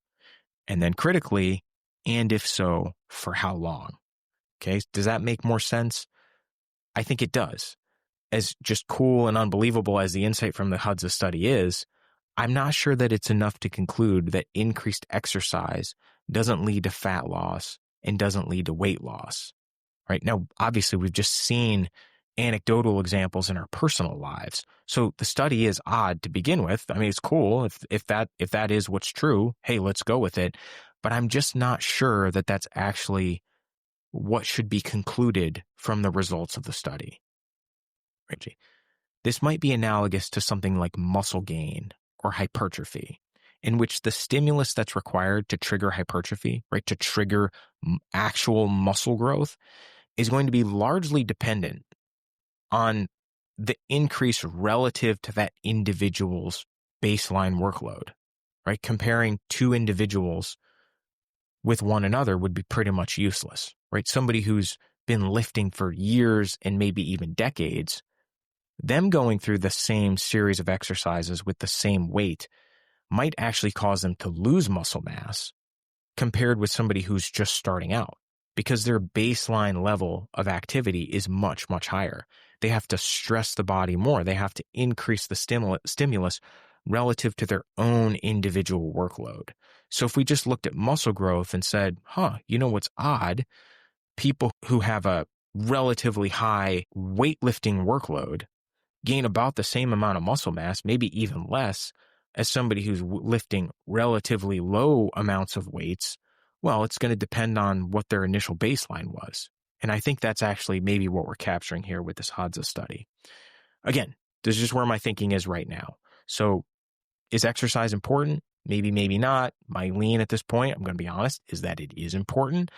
And then critically, and if so, for how long? Okay, does that make more sense? I think it does. As just cool and unbelievable as the insight from the HUDSA study is, I'm not sure that it's enough to conclude that increased exercise doesn't lead to fat loss and doesn't lead to weight loss. Right now, obviously, we've just seen anecdotal examples in our personal lives. So the study is odd to begin with. I mean, it's cool if that is what's true. Hey, let's go with it. But I'm just not sure that that's actually what should be concluded from the results of the study. Right? This might be analogous to something like muscle gain or hypertrophy, in which the stimulus that's required to trigger hypertrophy, right, to trigger actual muscle growth, is going to be largely dependent on the increase relative to that individual's baseline workload, right? Comparing two individuals with one another would be pretty much useless, right? Somebody who's been lifting for years and maybe even decades, them going through the same series of exercises with the same weight might actually cause them to lose muscle mass compared with somebody who's just starting out, because their baseline level of activity is much, much higher. They have to stress the body more. They have to increase the stimulus relative to their own individual workload. So if we just looked at muscle growth and said, you know what's odd? People who have a relatively high weightlifting workload gain about the same amount of muscle mass, maybe even less, as somebody who's lifting relatively low amounts of weights. Well, it's going to depend on what their initial baseline was. And I think that's actually maybe what we're capturing here with this HUDSA study. Again, this is just where my thinking is right now. So is exercise important? Maybe, maybe not. My lean at this point, I'm going to be honest, is that it is important.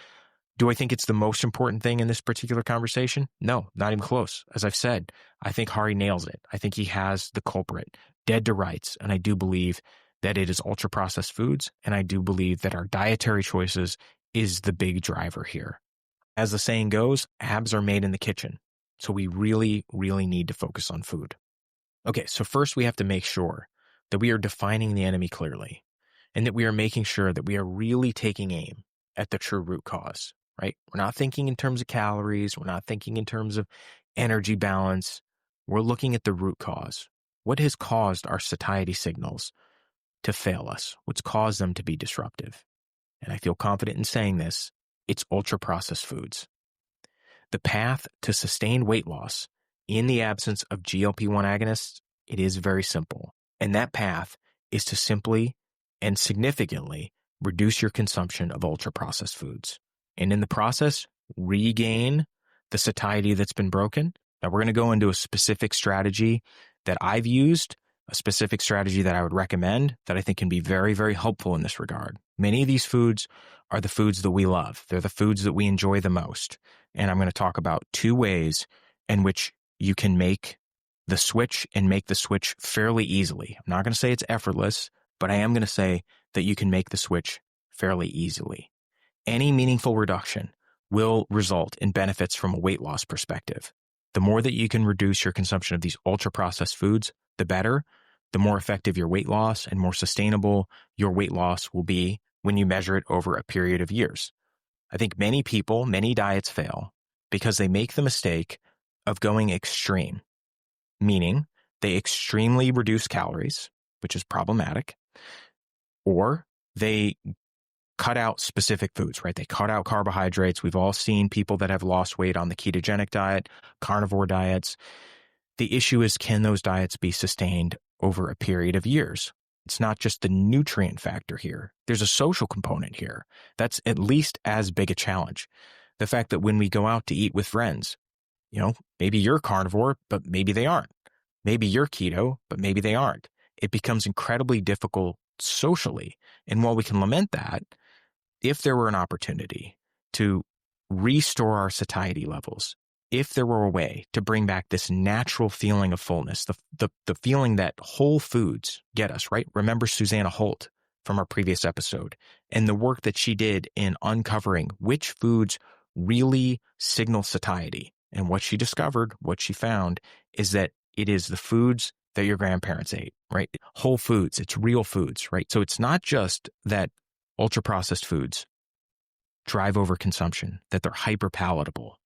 Do I think it's the most important thing in this particular conversation? No, not even close. As I've said, I think Hari nails it. I think he has the culprit dead to rights. And I do believe that it is ultra-processed foods. And I do believe that our dietary choices is the big driver here. As the saying goes, abs are made in the kitchen. So we really, really need to focus on food. Okay, so first we have to make sure that we are defining the enemy clearly and that we are making sure that we are really taking aim at the true root cause, right? We're not thinking in terms of calories. We're not thinking in terms of energy balance. We're looking at the root cause. What has caused our satiety signals to fail us? What's caused them to be disruptive? And I feel confident in saying this, it's ultra-processed foods. The path to sustained weight loss in the absence of GLP-1 agonists, it is very simple. And that path is to simply and significantly reduce your consumption of ultra-processed foods. And in the process, regain the satiety that's been broken. Now, we're going to go into a specific strategy that I've used, a specific strategy that I would recommend that I think can be very, very helpful in this regard. Many of these foods are the foods that we love. They're the foods that we enjoy the most. And I'm going to talk about 2 ways in which you can make the switch and make the switch fairly easily. I'm not going to say it's effortless, but I am going to say that you can make the switch fairly easily. Any meaningful reduction will result in benefits from a weight loss perspective. The more that you can reduce your consumption of these ultra-processed foods, the better, the more effective your weight loss and more sustainable your weight loss will be when you measure it over a period of years. I think many people, many diets fail because they make the mistake of going extreme, meaning they extremely reduce calories, which is problematic, or they cut out specific foods, right? They cut out carbohydrates. We've all seen people that have lost weight on the ketogenic diet, carnivore diets. The issue is, can those diets be sustained over a period of years? It's not just the nutrient factor here. There's a social component here. That's at least as big a challenge. The fact that when we go out to eat with friends, maybe you're carnivore, but maybe they aren't. Maybe you're keto, but maybe they aren't. It becomes incredibly difficult socially. And while we can lament that, if there were an opportunity to restore our satiety levels, if there were a way to bring back this natural feeling of fullness, the feeling that whole foods get us, right? Remember Susanna Holt from our previous episode and the work that she did in uncovering which foods really signal satiety. And what she discovered, what she found, is that it is the foods that your grandparents ate, right? Whole foods, it's real foods, right? So it's not just that ultra-processed foods drive over consumption, that they're hyper palatable.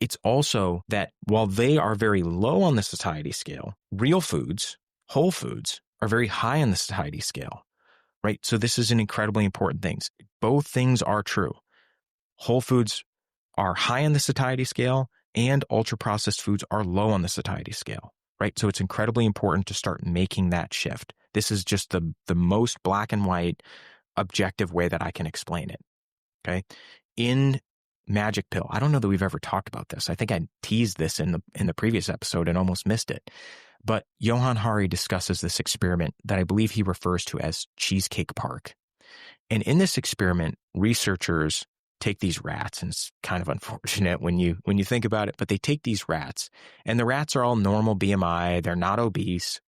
It's also that while they are very low on the satiety scale, real foods, whole foods, are very high on the satiety scale, right? So this is an incredibly important thing. Both things are true. Whole foods are high on the satiety scale and ultra-processed foods are low on the satiety scale, right? So it's incredibly important to start making that shift. This is just the most black and white objective way that I can explain it, okay? In Magic Pill, I don't know that we've ever talked about this. I think I teased this in the previous episode and almost missed it. But Johann Hari discusses this experiment that I believe he refers to as Cheesecake Park. And in this experiment, researchers take these rats, and it's kind of unfortunate when you think about it, but they take these rats, and the rats are all normal BMI. They're not obese.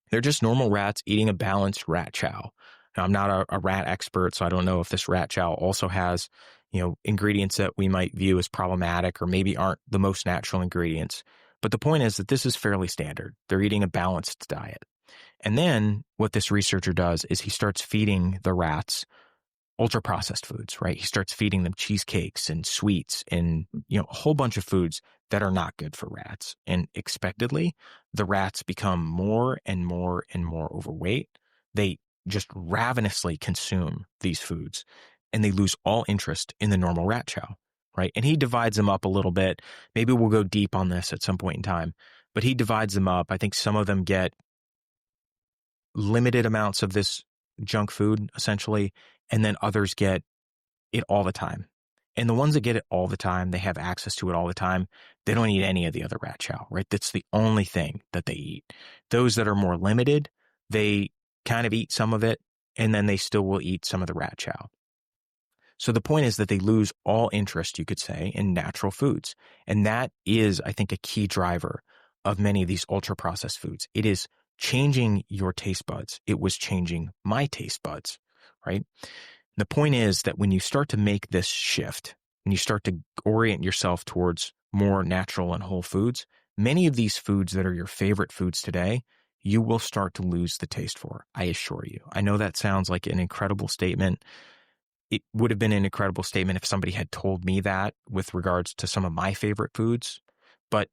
They're just normal rats eating a balanced rat chow. Now, I'm not a rat expert, so I don't know if this rat chow also has, ingredients that we might view as problematic or maybe aren't the most natural ingredients. But the point is that this is fairly standard. They're eating a balanced diet. And then what this researcher does is he starts feeding the rats ultra-processed foods, right? He starts feeding them cheesecakes and sweets and, a whole bunch of foods that are not good for rats. And expectedly, the rats become more and more and more overweight. They just ravenously consume these foods and they lose all interest in the normal rat chow, right? And he divides them up a little bit. Maybe we'll go deep on this at some point in time, but he divides them up. I think some of them get limited amounts of this junk food, essentially, and then others get it all the time. And the ones that get it all the time, they have access to it all the time, they don't eat any of the other rat chow, right? That's the only thing that they eat. Those that are more limited, they kind of eat some of it, and then they still will eat some of the rat chow. So the point is that they lose all interest, you could say, in natural foods. And that is, I think, a key driver of many of these ultra-processed foods. It is changing your taste buds. It was changing my taste buds, right? The point is that when you start to make this shift and you start to orient yourself towards more natural and whole foods, many of these foods that are your favorite foods today, you will start to lose the taste for, I assure you. I know that sounds like an incredible statement. It would have been an incredible statement if somebody had told me that with regards to some of my favorite foods, but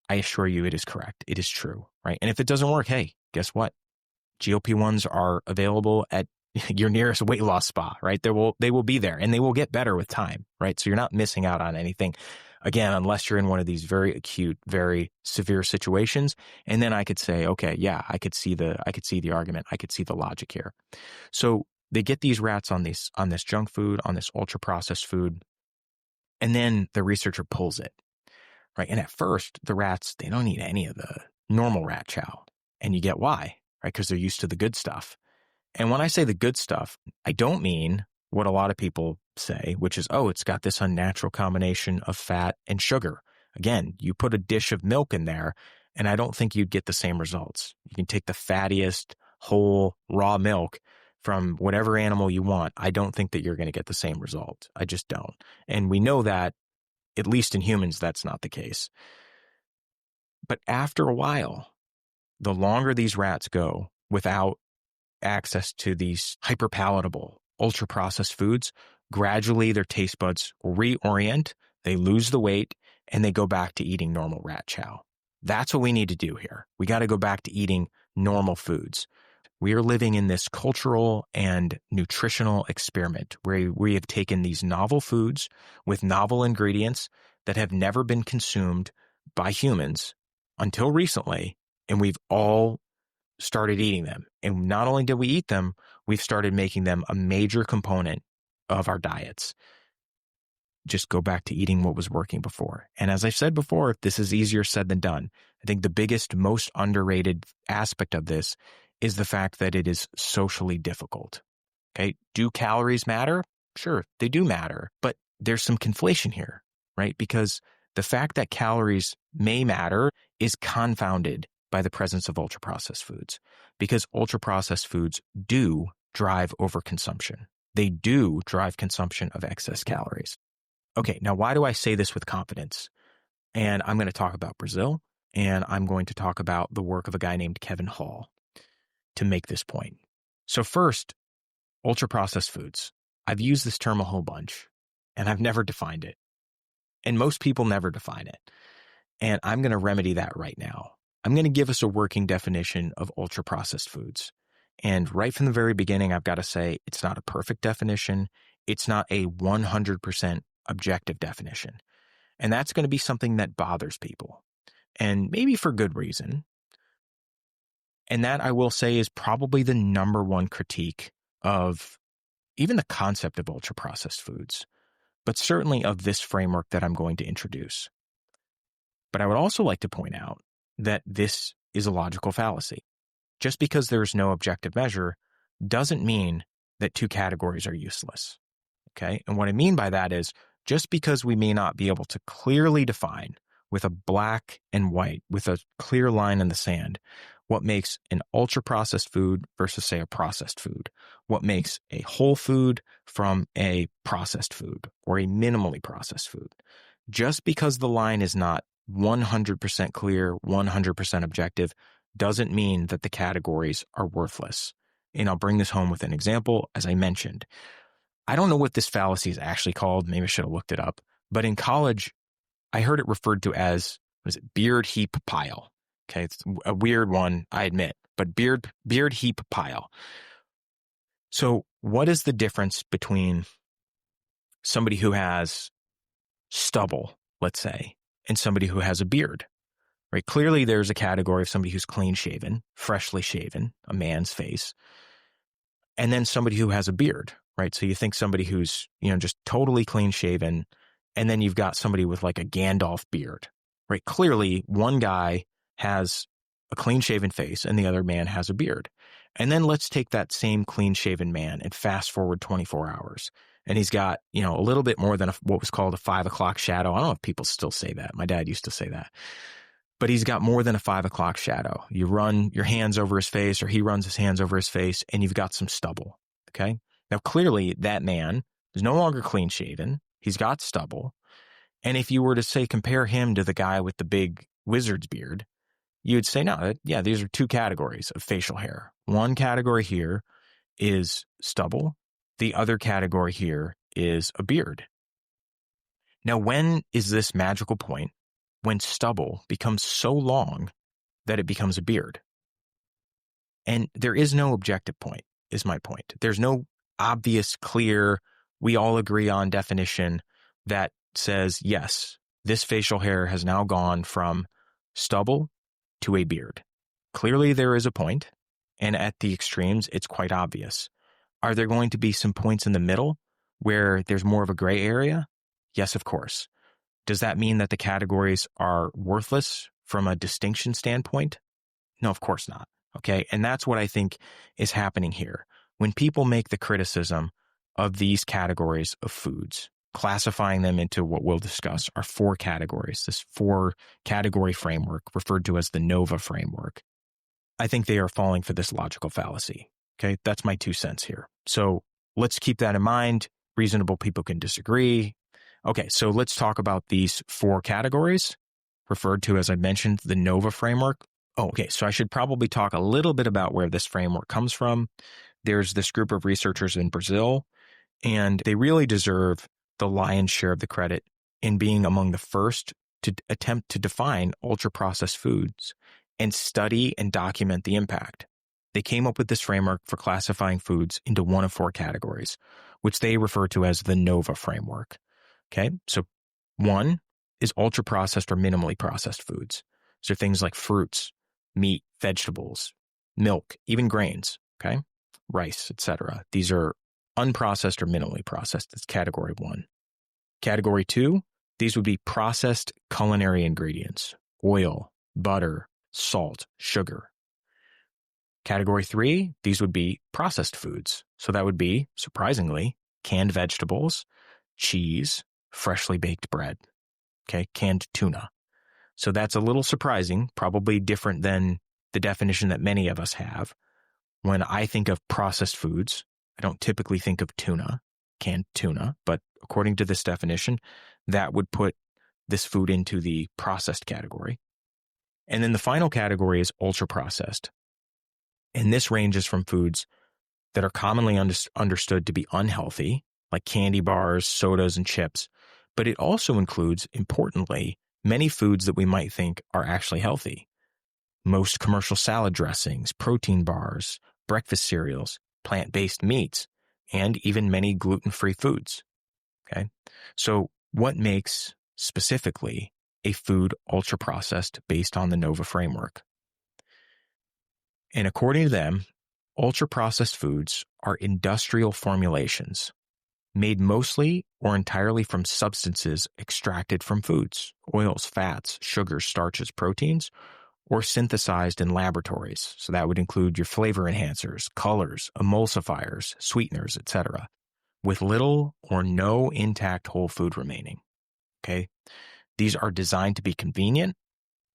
I assure you it is correct. It is true, right? And if it doesn't work, hey, guess what? GLP-1s are available at your nearest weight loss spa, right? They will be there and they will get better with time, right? So you're not missing out on anything. Again, unless you're in one of these very acute, very severe situations. And then I could say, okay, yeah, I could see the argument. I could see the logic here. So they get these rats on this junk food, on this ultra processed food, and then the researcher pulls it, right? And at first, the rats, they don't eat any of the normal rat chow. And you get why, right? Because they're used to the good stuff. And when I say the good stuff, I don't mean what a lot of people say, which is, oh, it's got this unnatural combination of fat and sugar. Again, you put a dish of milk in there, and I don't think you'd get the same results. You can take the fattiest, whole, raw milk from whatever animal you want. I don't think that you're going to get the same result. I just don't. And we know that, at least in humans, that's not the case. But after a while, the longer these rats go without access to these hyperpalatable, ultra-processed foods, gradually their taste buds reorient, they lose the weight, and they go back to eating normal rat chow. That's what we need to do here. We got to go back to eating normal foods. We are living in this cultural and nutritional experiment where we have taken these novel foods with novel ingredients that have never been consumed by humans until recently, and we've all started eating them. And not only did we eat them, we've started making them a major component of our diets. Just go back to eating what was working before. And as I said before, this is easier said than done. I think the biggest, most underrated aspect of this is the fact that it is socially difficult. Okay. Do calories matter? Sure, they do matter, but there's some conflation here, right? Because the fact that calories may matter is confounded by the presence of ultra-processed foods, because ultra-processed foods do drive overconsumption. They do drive consumption of excess calories. Okay, now why do I say this with confidence? And I'm going to talk about Brazil, and I'm going to talk about the work of a guy named Kevin Hall to make this point. So first, ultra-processed foods. I've used this term a whole bunch, and I've never defined it. And most people never define it. And I'm going to remedy that right now. I'm going to give us a working definition of ultra-processed foods. And right from the very beginning, I've got to say it's not a perfect definition. It's not a 100% objective definition. And that's going to be something that bothers people. And maybe for good reason. And that, I will say, is probably the number one critique of even the concept of ultra-processed foods, but certainly of this framework that I'm going to introduce. But I would also like to point out that this is a logical fallacy. Just because there's no objective measure doesn't mean that two categories are useless. Okay? And what I mean by that is just because we may not be able to clearly define with a black and white, with a clear line in the sand, what makes an ultra-processed food versus, say, a processed food, what makes a whole food from a processed food or a minimally processed food. Just because the line is not 100% clear, 100% objective, doesn't mean that the categories are worthless. And I'll bring this home with an example, as I mentioned. I don't know what this fallacy is actually called. Maybe I should have looked it up. But in college, I heard it referred to as, beard heap pile. Okay, it's a weird one, I admit, but beard heap pile. So what is the difference between somebody who has stubble, let's say, and somebody who has a beard? Right? Clearly, there's a category of somebody who's clean shaven, freshly shaven, a man's face, and then somebody who has a beard, right? So you think somebody who's, just totally clean shaven, and then you've got somebody with like a Gandalf beard, right? Clearly, one guy has a clean shaven face and the other man has a beard. And then let's take that same clean shaven man and fast forward 24 hours. And he's got, a little bit more than what was called a 5 o'clock shadow. I don't know if people still say that. My dad used to say that. But he's got more than a 5 o'clock shadow. You run your hands over his face, or he runs his hands over his face, and you've got some stubble. Okay? Now, clearly, that man is no longer clean shaven. He's got stubble. And if you were to say, compare him to the guy with the big wizard's beard, you'd say, no, these are two categories of facial hair. One category here is stubble. The other category here is a beard. Now, when is this magical point when stubble becomes so long that it becomes a beard? And there is no objective point, is my point. There's no obvious, clear, we all agree on definition that says, yes, this facial hair has now gone from stubble to a beard. Clearly, there is a point, and at the extremes, it's quite obvious. Are there going to be some points in the middle where there's more of a gray area? Yes, of course. Does that mean that the categories are worthless from a distinction standpoint? No, of course not. Okay. And that's what I think is happening here. When people make the criticism of these categories of foods, classifying them into what we'll discuss are 4 categories, this 4-category framework referred to as the NOVA framework, I think they are falling for this logical fallacy. Okay. That's my 2 cents here. So let's keep that in mind. Reasonable people can disagree. Okay, so let's talk about these 4 categories, referred to, as I mentioned, the NOVA framework. Oh, okay, so I should probably talk a little bit about where this framework comes from. There's this group of researchers in Brazil, and they really deserve the lion's share of the credit in being among the first to attempt to define ultra-processed foods and study and document the impact. They came up with this framework for classifying foods into one of 4 categories, which they refer to as the NOVA framework. Okay, so 1 is ultra-processed or minimally processed foods. So things like fruits, meat, vegetables, milk, even grains, okay, rice, etc. These are unprocessed or minimally processed. That's category 1. Category 2, these would be processed culinary ingredients, oil, butter, salt, sugar. Category 3, these would be processed foods. So that would be, surprisingly, canned vegetables, cheese, freshly baked bread, okay, canned tuna. So that's a little surprising, probably different than the definition that many of us have. When I think of processed foods, I don't typically think of tuna, canned tuna, but according to this definition, that would put this food into the processed category. And then the final category is ultra-processed. And this ranges from foods that are commonly understood to be unhealthy, like candy bars, sodas, and chips. But it also includes, importantly, many foods that we might think are actually healthy. Most commercial salad dressings, protein bars, breakfast cereals, plant-based meats, and even many gluten-free foods. Okay? So what makes specifically a food ultra-processed based on the NOVA framework? And according to them, ultra-processed foods are industrial formulations made mostly or entirely from substances extracted from foods, oils, fats, sugars, starches, proteins, or synthesized in laboratories. So that would include your flavor enhancers, colors, emulsifiers, sweeteners, etc., with little or no intact whole food remaining. Okay? These are designed to be convenient,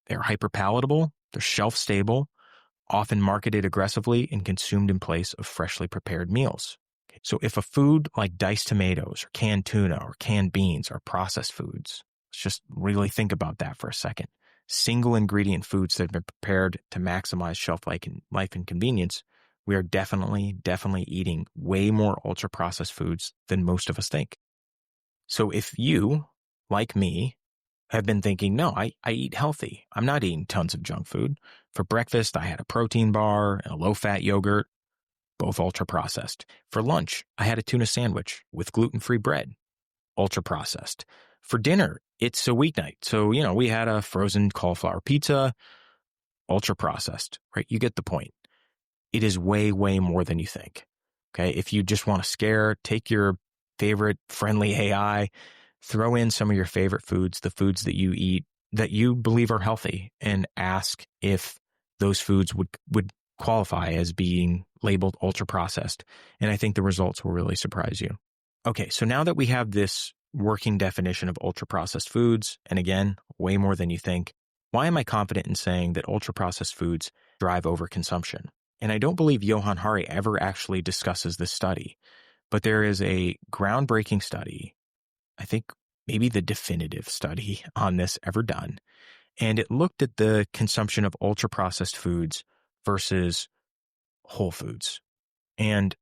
they're hyperpalatable, they're shelf-stable, often marketed aggressively and consumed in place of freshly prepared meals. So if a food like diced tomatoes or canned tuna or canned beans are processed foods, let's just really think about that for a second. Single ingredient foods that have been prepared to maximize shelf life and convenience, we are definitely eating way more ultra-processed foods than most of us think. So if you, like me, have been thinking, no, I eat healthy. I'm not eating tons of junk food. For breakfast, I had a protein bar and a low-fat yogurt, both ultra-processed. For lunch, I had a tuna sandwich with gluten-free bread, ultra-processed. For dinner, it's a weeknight. So, we had a frozen cauliflower pizza, ultra-processed, right? You get the point. It is way, way more than you think. Okay, if you just want to scare, take your favorite friendly AI, throw in some of your favorite foods, the foods that you eat that you believe are healthy, and ask if those foods would qualify as being labeled ultra-processed. And I think the results will really surprise you. Okay, so now that we have this working definition of ultra-processed foods, and again, way more than you think, why am I confident in saying that ultra-processed foods drive overconsumption? And I don't believe Johan Hari ever actually discusses this study, but there is a groundbreaking study, I think maybe the definitive study on this ever done, and it looked at the consumption of ultra-processed foods versus whole foods. And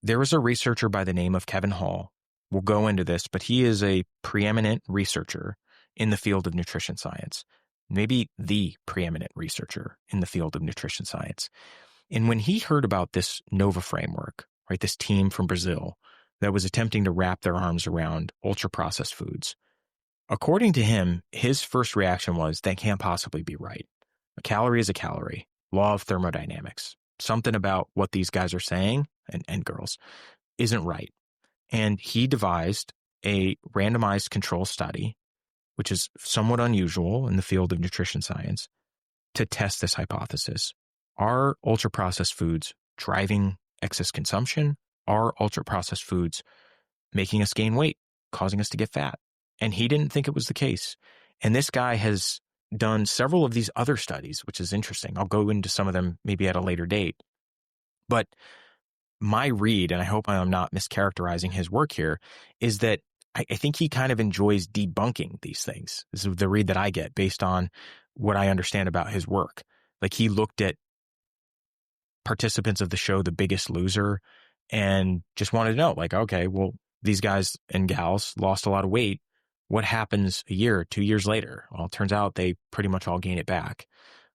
there was a researcher by the name of Kevin Hall. We'll go into this, but he is a preeminent researcher in the field of nutrition science, maybe the preeminent researcher in the field of nutrition science. And when he heard about this NOVA framework, right, this team from Brazil that was attempting to wrap their arms around ultra-processed foods, according to him, his first reaction was, that can't possibly be right. A calorie is a calorie. Law of thermodynamics. Something about what these guys are saying, and girls, isn't right. And he devised a randomized control study, which is somewhat unusual in the field of nutrition science, to test this hypothesis. Are ultra-processed foods driving excess consumption? Are ultra-processed foods making us gain weight, causing us to get fat? And he didn't think it was the case. And this guy has done several of these other studies, which is interesting. I'll go into some of them maybe at a later date. But my read, and I hope I'm not mischaracterizing his work here, is that I think he kind of enjoys debunking these things. This is the read that I get based on what I understand about his work. Like, he looked at participants of the show The Biggest Loser and just wanted to know, like, okay, well, these guys and gals lost a lot of weight. What happens a year, 2 years later? Well, it turns out they pretty much all gain it back.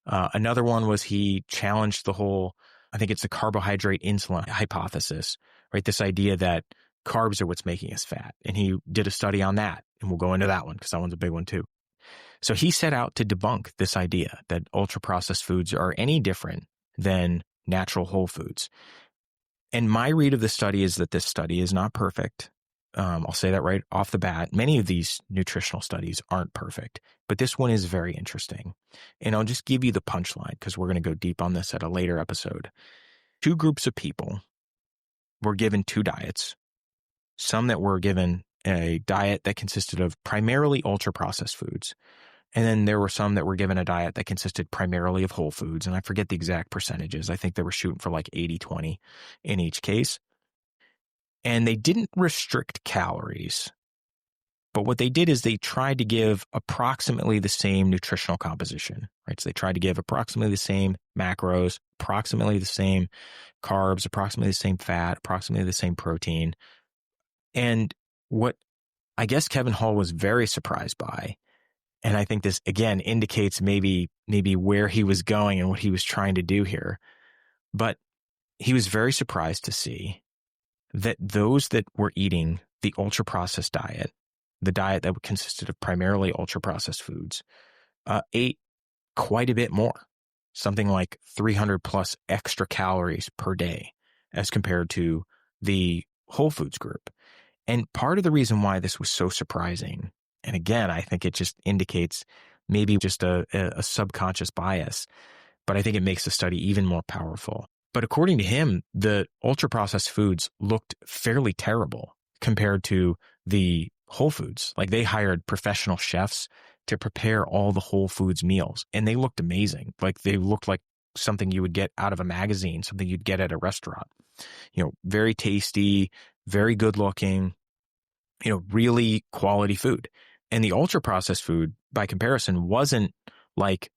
Another one was he challenged the whole, I think it's the carbohydrate insulin hypothesis, right? This idea that carbs are what's making us fat. And he did a study on that. And we'll go into that one because that one's a big one too. So he set out to debunk this idea that ultra-processed foods are any different than natural whole foods. And my read of the study is that this study is not perfect. I'll say that right off the bat. Many of these nutritional studies aren't perfect, but this one is very interesting. And I'll just give you the punchline because we're going to go deep on this at a later episode. Two groups of people were given two diets. Some that were given a diet that consisted of primarily ultra-processed foods. And then there were some that were given a diet that consisted primarily of whole foods. And I forget the exact percentages. I think they were shooting for like 80-20 in each case. And they didn't restrict calories. But what they did is they tried to give approximately the same nutritional composition, right? So they tried to give approximately the same macros, approximately the same carbs, approximately the same fat, approximately the same protein. And what I guess Kevin Hall was very surprised by, and I think this again indicates maybe where he was going and what he was trying to do here, but he was very surprised to see that those that were eating the ultra-processed diet, the diet that consisted of primarily ultra-processed foods, ate quite a bit more, something like 300 plus extra calories per day as compared to the whole foods group. And part of the reason why this was so surprising, and again, I think it just indicates maybe just a subconscious bias, but I think it makes the study even more powerful. But according to him, the ultra-processed foods looked fairly terrible compared to the whole foods. Like they hired professional chefs to prepare all the whole foods meals, and they looked amazing. Like they looked like something you would get out of a magazine, something you'd get at a restaurant. Very tasty, very good looking, really quality food. And the ultra processed food, by comparison, wasn't like,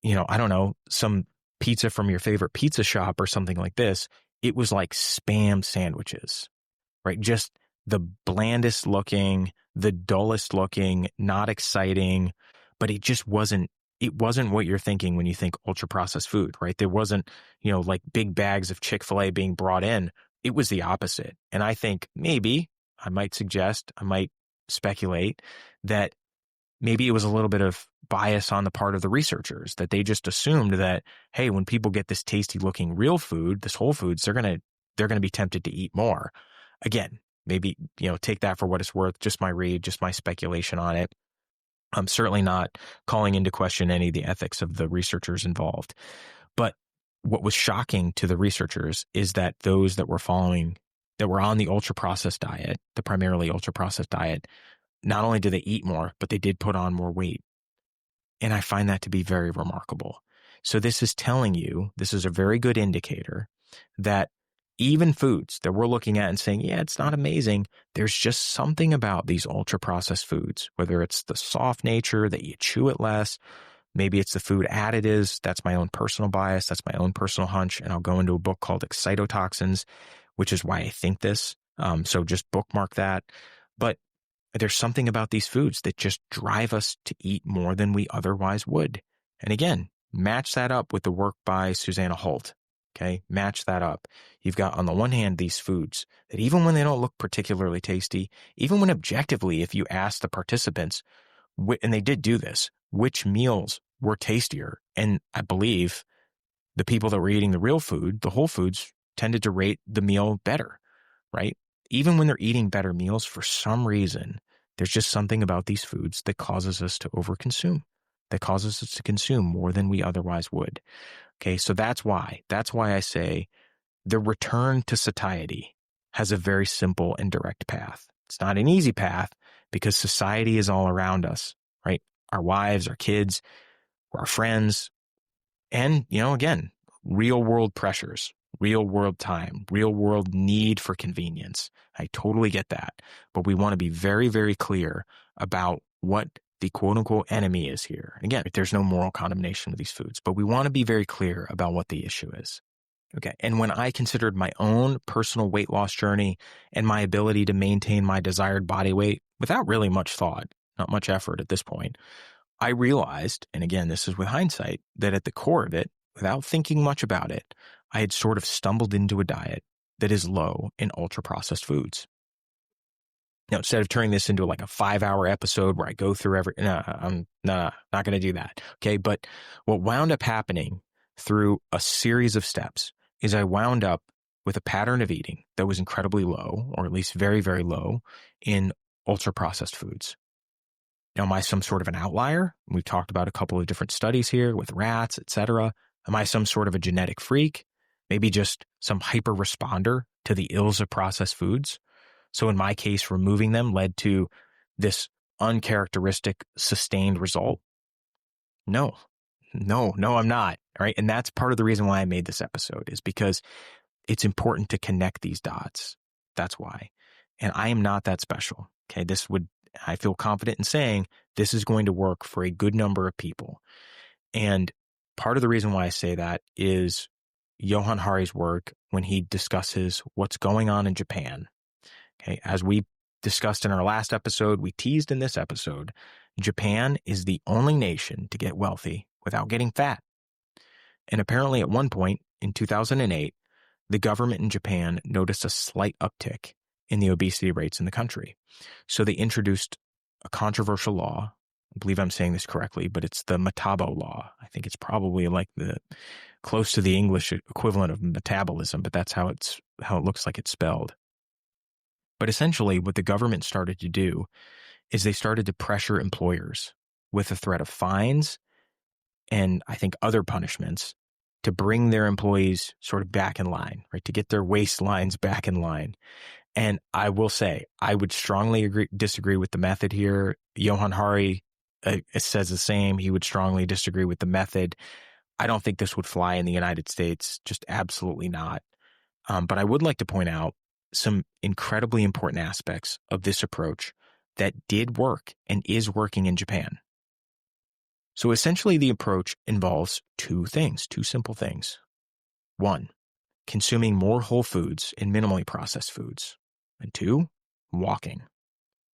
I don't know, some pizza from your favorite pizza shop or something like this. It was like Spam sandwiches, right? Just the blandest looking, the dullest looking, not exciting, but it just wasn't what you're thinking when you think ultra processed food, right? There wasn't, like big bags of Chick-fil-A being brought in. It was the opposite. And I think maybe I might speculate that maybe it was a little bit of bias on the part of the researchers, that they just assumed that, hey, when people get this tasty looking real food, this whole foods, they're going to be tempted to eat more. Again, maybe, take that for what it's worth, just my read, just my speculation on it. I'm certainly not calling into question any of the ethics of the researchers involved. But what was shocking to the researchers is that those that were on the ultra-processed diet, the primarily ultra-processed diet, not only did they eat more, but they did put on more weight. And I find that to be very remarkable. So this is telling you, this is a very good indicator that even foods that we're looking at and saying, yeah, it's not amazing, there's just something about these ultra-processed foods, whether it's the soft nature, that you chew it less, maybe it's the food additives. That's my own personal bias. That's my own personal hunch. And I'll go into a book called Excitotoxins, which is why I think this. So just bookmark that. But there's something about these foods that just drive us to eat more than we otherwise would. And again, match that up with the work by Susanna Holt. Okay, match that up. You've got, on the one hand, these foods that even when they don't look particularly tasty, even when objectively, if you ask the participants, and they did do this, which meals were tastier? And I believe the people that were eating the real food, the whole foods, tended to rate the meal better, right? Even when they're eating better meals, for some reason, there's just something about these foods that causes us to overconsume, that causes us to consume more than we otherwise would. Okay, so that's why I say the return to satiety has a very simple and direct path. It's not an easy path because society is all around us, right? Our wives, our kids, our friends, and, again, real world pressures, real world time, real world need for convenience. I totally get that. But we want to be very, very clear about what the quote unquote enemy is here. Again, there's no moral condemnation of these foods, but we want to be very clear about what the issue is. Okay. And when I considered my own personal weight loss journey and my ability to maintain my desired body weight without really much thought, not much effort at this point, I realized, and again, this is with hindsight, that at the core of it, without thinking much about it, I had sort of stumbled into a diet that is low in ultra-processed foods. Now, instead of turning this into like a 5-hour episode where I go through I'm not going to do that. Okay. But what wound up happening through a series of steps is I wound up with a pattern of eating that was incredibly low, or at least very, very low, in ultra-processed foods. Now, am I some sort of an outlier? We've talked about a couple of different studies here with rats, etc. Am I some sort of a genetic freak? Maybe just some hyper responder to the ills of processed foods? So in my case, removing them led to this uncharacteristic sustained result? No, I'm not. All right. And that's part of the reason why I made this episode, is because it's important to connect these dots. That's why. And I am not that special. Okay. This would I feel confident in saying this is going to work for a good number of people. And part of the reason why I say that is Johan Hari's work when he discusses what's going on in Japan. Okay, as we discussed in our last episode, we teased in this episode, Japan is the only nation to get wealthy without getting fat. And apparently at one point in 2008, the government in Japan noticed a slight uptick in the obesity rates in the country. So they introduced a controversial law. I believe I'm saying this correctly, but it's the Metabo law. I think it's probably like the close to the English equivalent of metabolism, but that's how it looks like it's spelled. But essentially what the government started to do is they started to pressure employers with the threat of fines and I think other punishments to bring their employees sort of back in line, right? To get their waistlines back in line. And I will say, I would strongly disagree with the method here. Johan Hari says the same. He would strongly disagree with the method. I don't think this would fly in the United States, just absolutely not. But I would like to point out some incredibly important aspects of this approach that did work and is working in Japan. So essentially the approach involves two simple things. One, consuming more whole foods and minimally processed foods. And two, walking.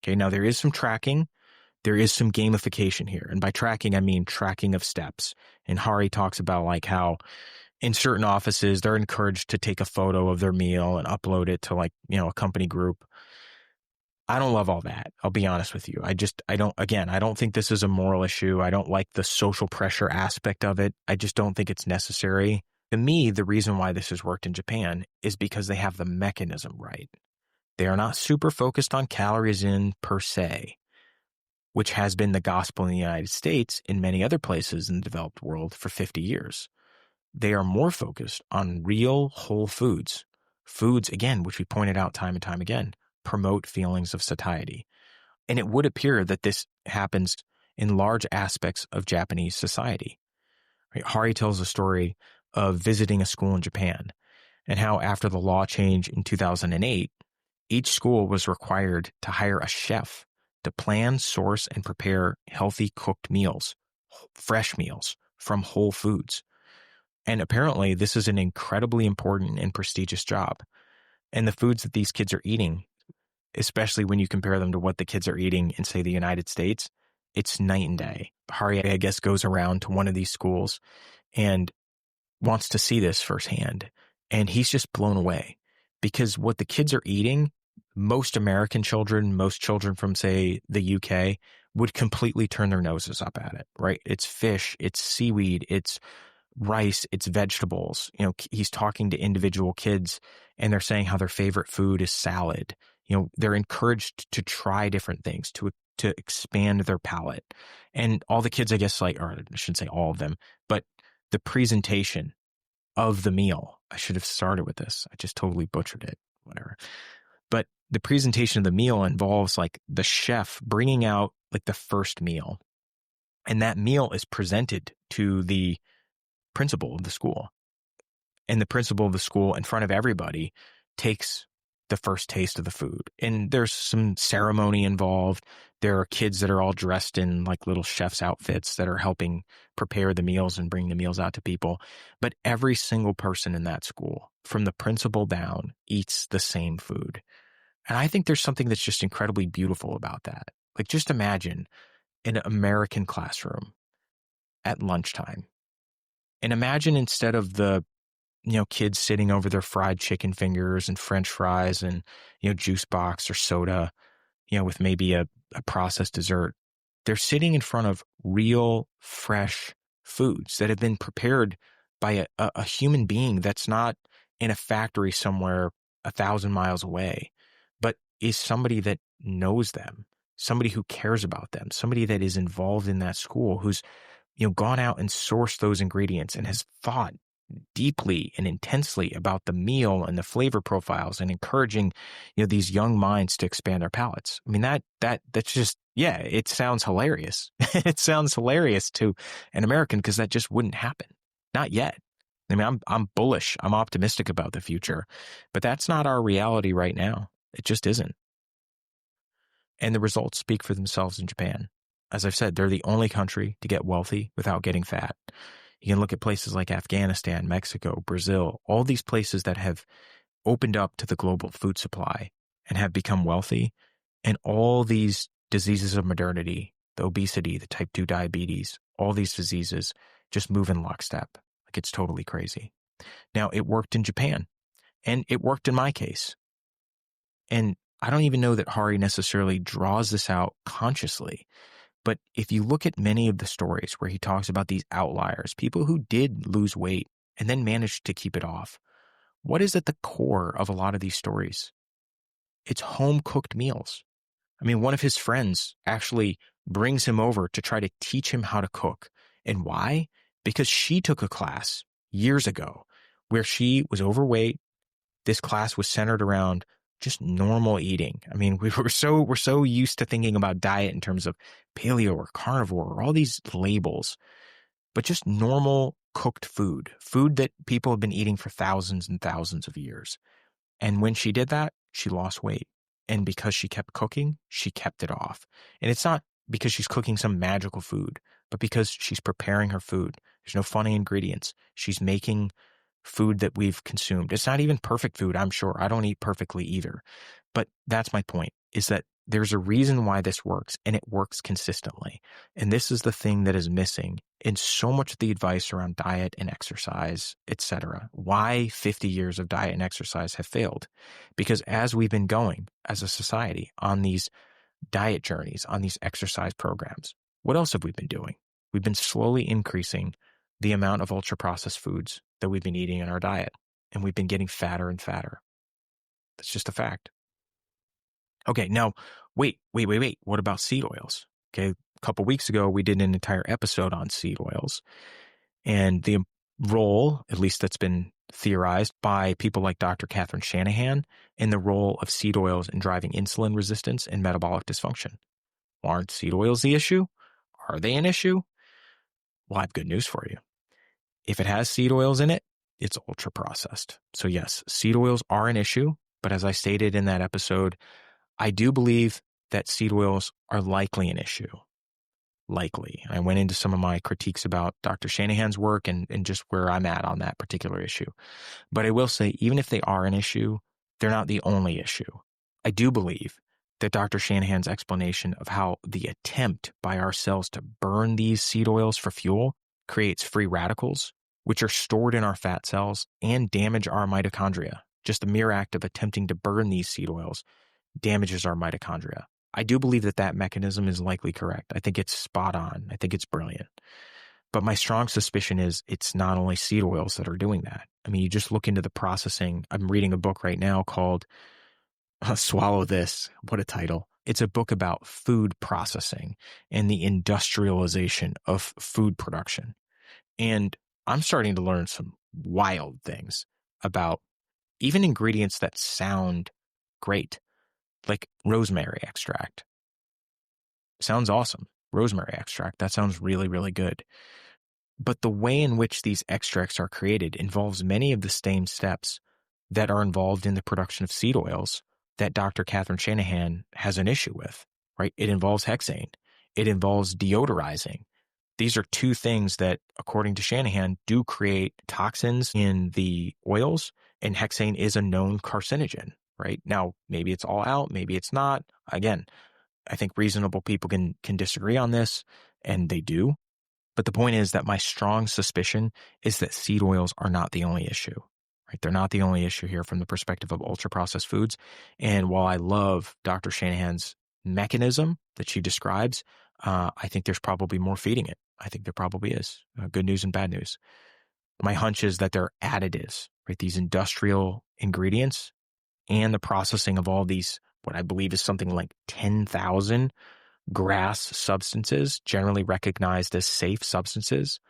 Okay, now there is some tracking. There is some gamification here. And by tracking, I mean tracking of steps. And Hari talks about like how in certain offices, they're encouraged to take a photo of their meal and upload it to a company group. I don't love all that. I'll be honest with you. I don't think this is a moral issue. I don't like the social pressure aspect of it. I just don't think it's necessary. To me, the reason why this has worked in Japan is because they have the mechanism right. They are not super focused on calories in per se, which has been the gospel in the United States and many other places in the developed world for 50 years. They are more focused on real whole foods. Foods, again, which we pointed out time and time again, promote feelings of satiety. And it would appear that this happens in large aspects of Japanese society. Right? Hari tells a story of visiting a school in Japan and how after the law change in 2008, each school was required to hire a chef to plan, source, and prepare healthy cooked meals, fresh meals from whole foods. And apparently this is an incredibly important and prestigious job. And the foods that these kids are eating, especially when you compare them to what the kids are eating in, say, the United States, it's night and day. Hari, I guess, goes around to one of these schools and wants to see this firsthand. And he's just blown away because what the kids are eating, most American children, most children from, say, the UK would completely turn their noses up at it, right? It's fish, it's seaweed, it's rice, it's vegetables. He's talking to individual kids and they're saying how their favorite food is salad. They're encouraged to try different things, to expand their palate. And all the kids, I guess, or I shouldn't say all of them, but the presentation of the meal, I should have started with this. I just totally butchered it, whatever. But the presentation of the meal involves like the chef bringing out like the first meal. And that meal is presented to the principal of the school. And the principal of the school in front of everybody takes the first taste of the food. And there's some ceremony involved. There are kids that are all dressed in like little chef's outfits that are helping prepare the meals and bring the meals out to people. But every single person in that school, from the principal down, eats the same food. And I think there's something that's just incredibly beautiful about that. Like just imagine an American classroom at lunchtime. And imagine instead of the, kids sitting over their fried chicken fingers and French fries and, juice box or soda, with maybe a processed dessert, they're sitting in front of real, fresh foods that have been prepared by a human being that's not in a factory somewhere 1,000 miles away, but is somebody that knows them, somebody who cares about them, somebody that is involved in that school, who's gone out and sourced those ingredients and has thought deeply and intensely about the meal and the flavor profiles and encouraging, these young minds to expand their palates. I mean, that's just, it sounds hilarious. It sounds hilarious to an American because that just wouldn't happen. Not yet. I mean, I'm bullish. I'm optimistic about the future, but that's not our reality right now. It just isn't. And the results speak for themselves in Japan. As I've said, they're the only country to get wealthy without getting fat. You can look at places like Afghanistan, Mexico, Brazil, all these places that have opened up to the global food supply and have become wealthy. And all these diseases of modernity, the obesity, the type 2 diabetes, all these diseases just move in lockstep. Like, it's totally crazy. Now, it worked in Japan, and it worked in my case. And I don't even know that Hari necessarily draws this out consciously. But if you look at many of the stories where he talks about these outliers, people who did lose weight and then managed to keep it off, what is at the core of a lot of these stories? It's home-cooked meals. I mean, one of his friends actually brings him over to try to teach him how to cook. And why? Because she took a class years ago where she was overweight. This class was centered around just normal eating. I mean, we're so used to thinking about diet in terms of paleo or carnivore or all these labels, but just normal cooked food that people have been eating for thousands and thousands of years. And when she did that, she lost weight. And because she kept cooking, she kept it off. And it's not because she's cooking some magical food, but because she's preparing her food. There's no funny ingredients. She's making food that we've consumed. It's not even perfect food, I'm sure. I don't eat perfectly either. But that's my point, is that there's a reason why this works, and it works consistently. And this is the thing that is missing in so much of the advice around diet and exercise, etc. Why 50 years of diet and exercise have failed. Because as we've been going as a society on these diet journeys, on these exercise programs, what else have we been doing? We've been slowly increasing the amount of ultra-processed foods that we've been eating in our diet, and we've been getting fatter and fatter. That's just a fact. Okay, now, wait. What about seed oils? Okay, a couple weeks ago, we did an entire episode on seed oils, and the role, at least that's been theorized by people like Dr. Catherine Shanahan, in the role of seed oils in driving insulin resistance and metabolic dysfunction. Aren't seed oils the issue? Are they an issue? Well, I have good news for you. If it has seed oils in it, it's ultra processed. So yes, seed oils are an issue, but as I stated in that episode, I do believe that seed oils are likely an issue. Likely. I went into some of my critiques about Dr. Shanahan's work and just where I'm at on that particular issue. But I will say, even if they are an issue, they're not the only issue. I do believe that Dr. Shanahan's explanation of how the attempt by our cells to burn these seed oils for fuel creates free radicals, which are stored in our fat cells and damage our mitochondria. Just the mere act of attempting to burn these seed oils damages our mitochondria. I do believe that that mechanism is likely correct. I think it's spot on. I think it's brilliant. But my strong suspicion is it's not only seed oils that are doing that. I mean, you just look into the processing. I'm reading a book right now called Swallow This. What a title. It's a book about food processing and the industrialization of food production. And I'm starting to learn some wild things about even ingredients that sound great, like rosemary extract. Sounds awesome. Rosemary extract. That sounds really, really good. But the way in which these extracts are created involves many of the same steps that are involved in the production of seed oils that Dr. Catherine Shanahan has an issue with, right? It involves hexane. It involves deodorizing. These are two things that, according to Shanahan, do create toxins in the oils, and hexane is a known carcinogen, right? Now, maybe it's all out, maybe it's not. Again, I think reasonable people can disagree on this, and they do. But the point is that my strong suspicion is that seed oils are not the only issue, right? They're not the only issue here from the perspective of ultra-processed foods. And while I love Dr. Shanahan's mechanism that she describes, I think there's probably more feeding it. I think there probably is. Good news and bad news. My hunch is that they're additives, right? These industrial ingredients and the processing of all these, what I believe is something like 10,000 GRAS substances, generally recognized as safe substances,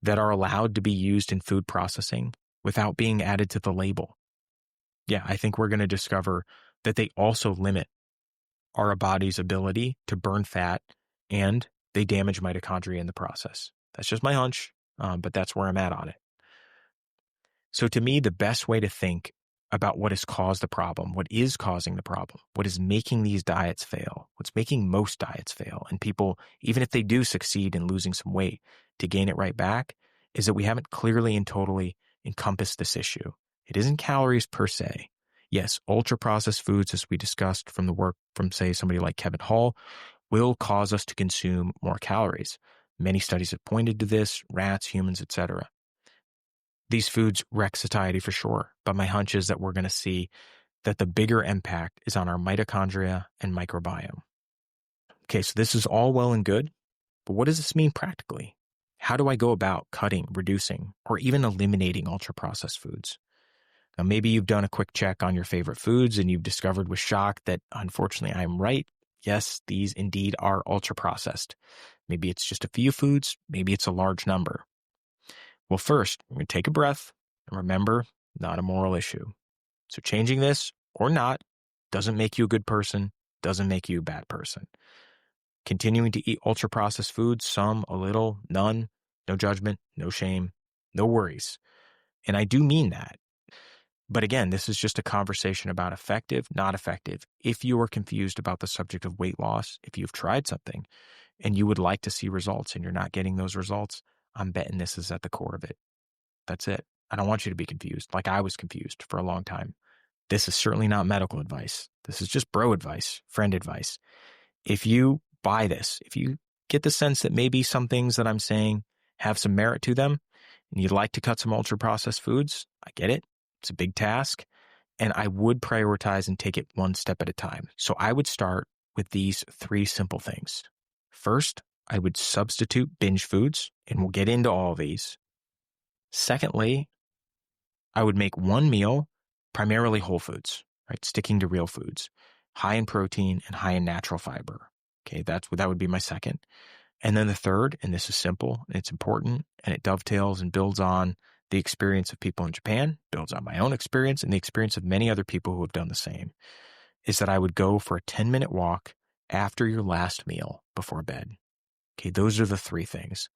that are allowed to be used in food processing without being added to the label. Yeah, I think we're going to discover that they also limit our body's ability to burn fat, and they damage mitochondria in the process. That's just my hunch, but that's where I'm at on it. So to me, the best way to think about what has caused the problem, what is causing the problem, what is making these diets fail, what's making most diets fail. And people, even if they do succeed in losing some weight to gain it right back, is that we haven't clearly and totally encompassed this issue. It isn't calories per se. Yes, ultra-processed foods, as we discussed from the work from, say, somebody like Kevin Hall, will cause us to consume more calories. Many studies have pointed to this, rats, humans, etc. These foods wreck satiety for sure, but my hunch is that we're going to see that the bigger impact is on our mitochondria and microbiome. Okay, so this is all well and good, but what does this mean practically? How do I go about cutting, reducing, or even eliminating ultra-processed foods? Now, maybe you've done a quick check on your favorite foods and you've discovered with shock that, unfortunately, I'm right. Yes, these indeed are ultra-processed. Maybe it's just a few foods. Maybe it's a large number. Well, first, we're going to take a breath and remember, not a moral issue. So changing this or not doesn't make you a good person, doesn't make you a bad person. Continuing to eat ultra-processed foods, some, a little, none, no judgment, no shame, no worries. And I do mean that. But again, this is just a conversation about effective, not effective. If you are confused about the subject of weight loss, if you've tried something and you would like to see results and you're not getting those results, I'm betting this is at the core of it. That's it. I don't want you to be confused like I was confused for a long time. This is certainly not medical advice. This is just bro advice, friend advice. If you buy this, if you get the sense that maybe some things that I'm saying have some merit to them and you'd like to cut some ultra-processed foods, I get it. It's a big task. And I would prioritize and take it one step at a time. So I would start with these 3 simple things. First, I would substitute binge foods, and we'll get into all of these. Secondly, I would make one meal primarily whole foods, right? Sticking to real foods, high in protein and high in natural fiber. Okay, that would be my second. And then the third, and this is simple, and it's important, and it dovetails and builds on the experience of people in Japan, builds on my own experience and the experience of many other people who have done the same, is that I would go for a 10-minute walk after your last meal before bed. Okay, those are the 3 things.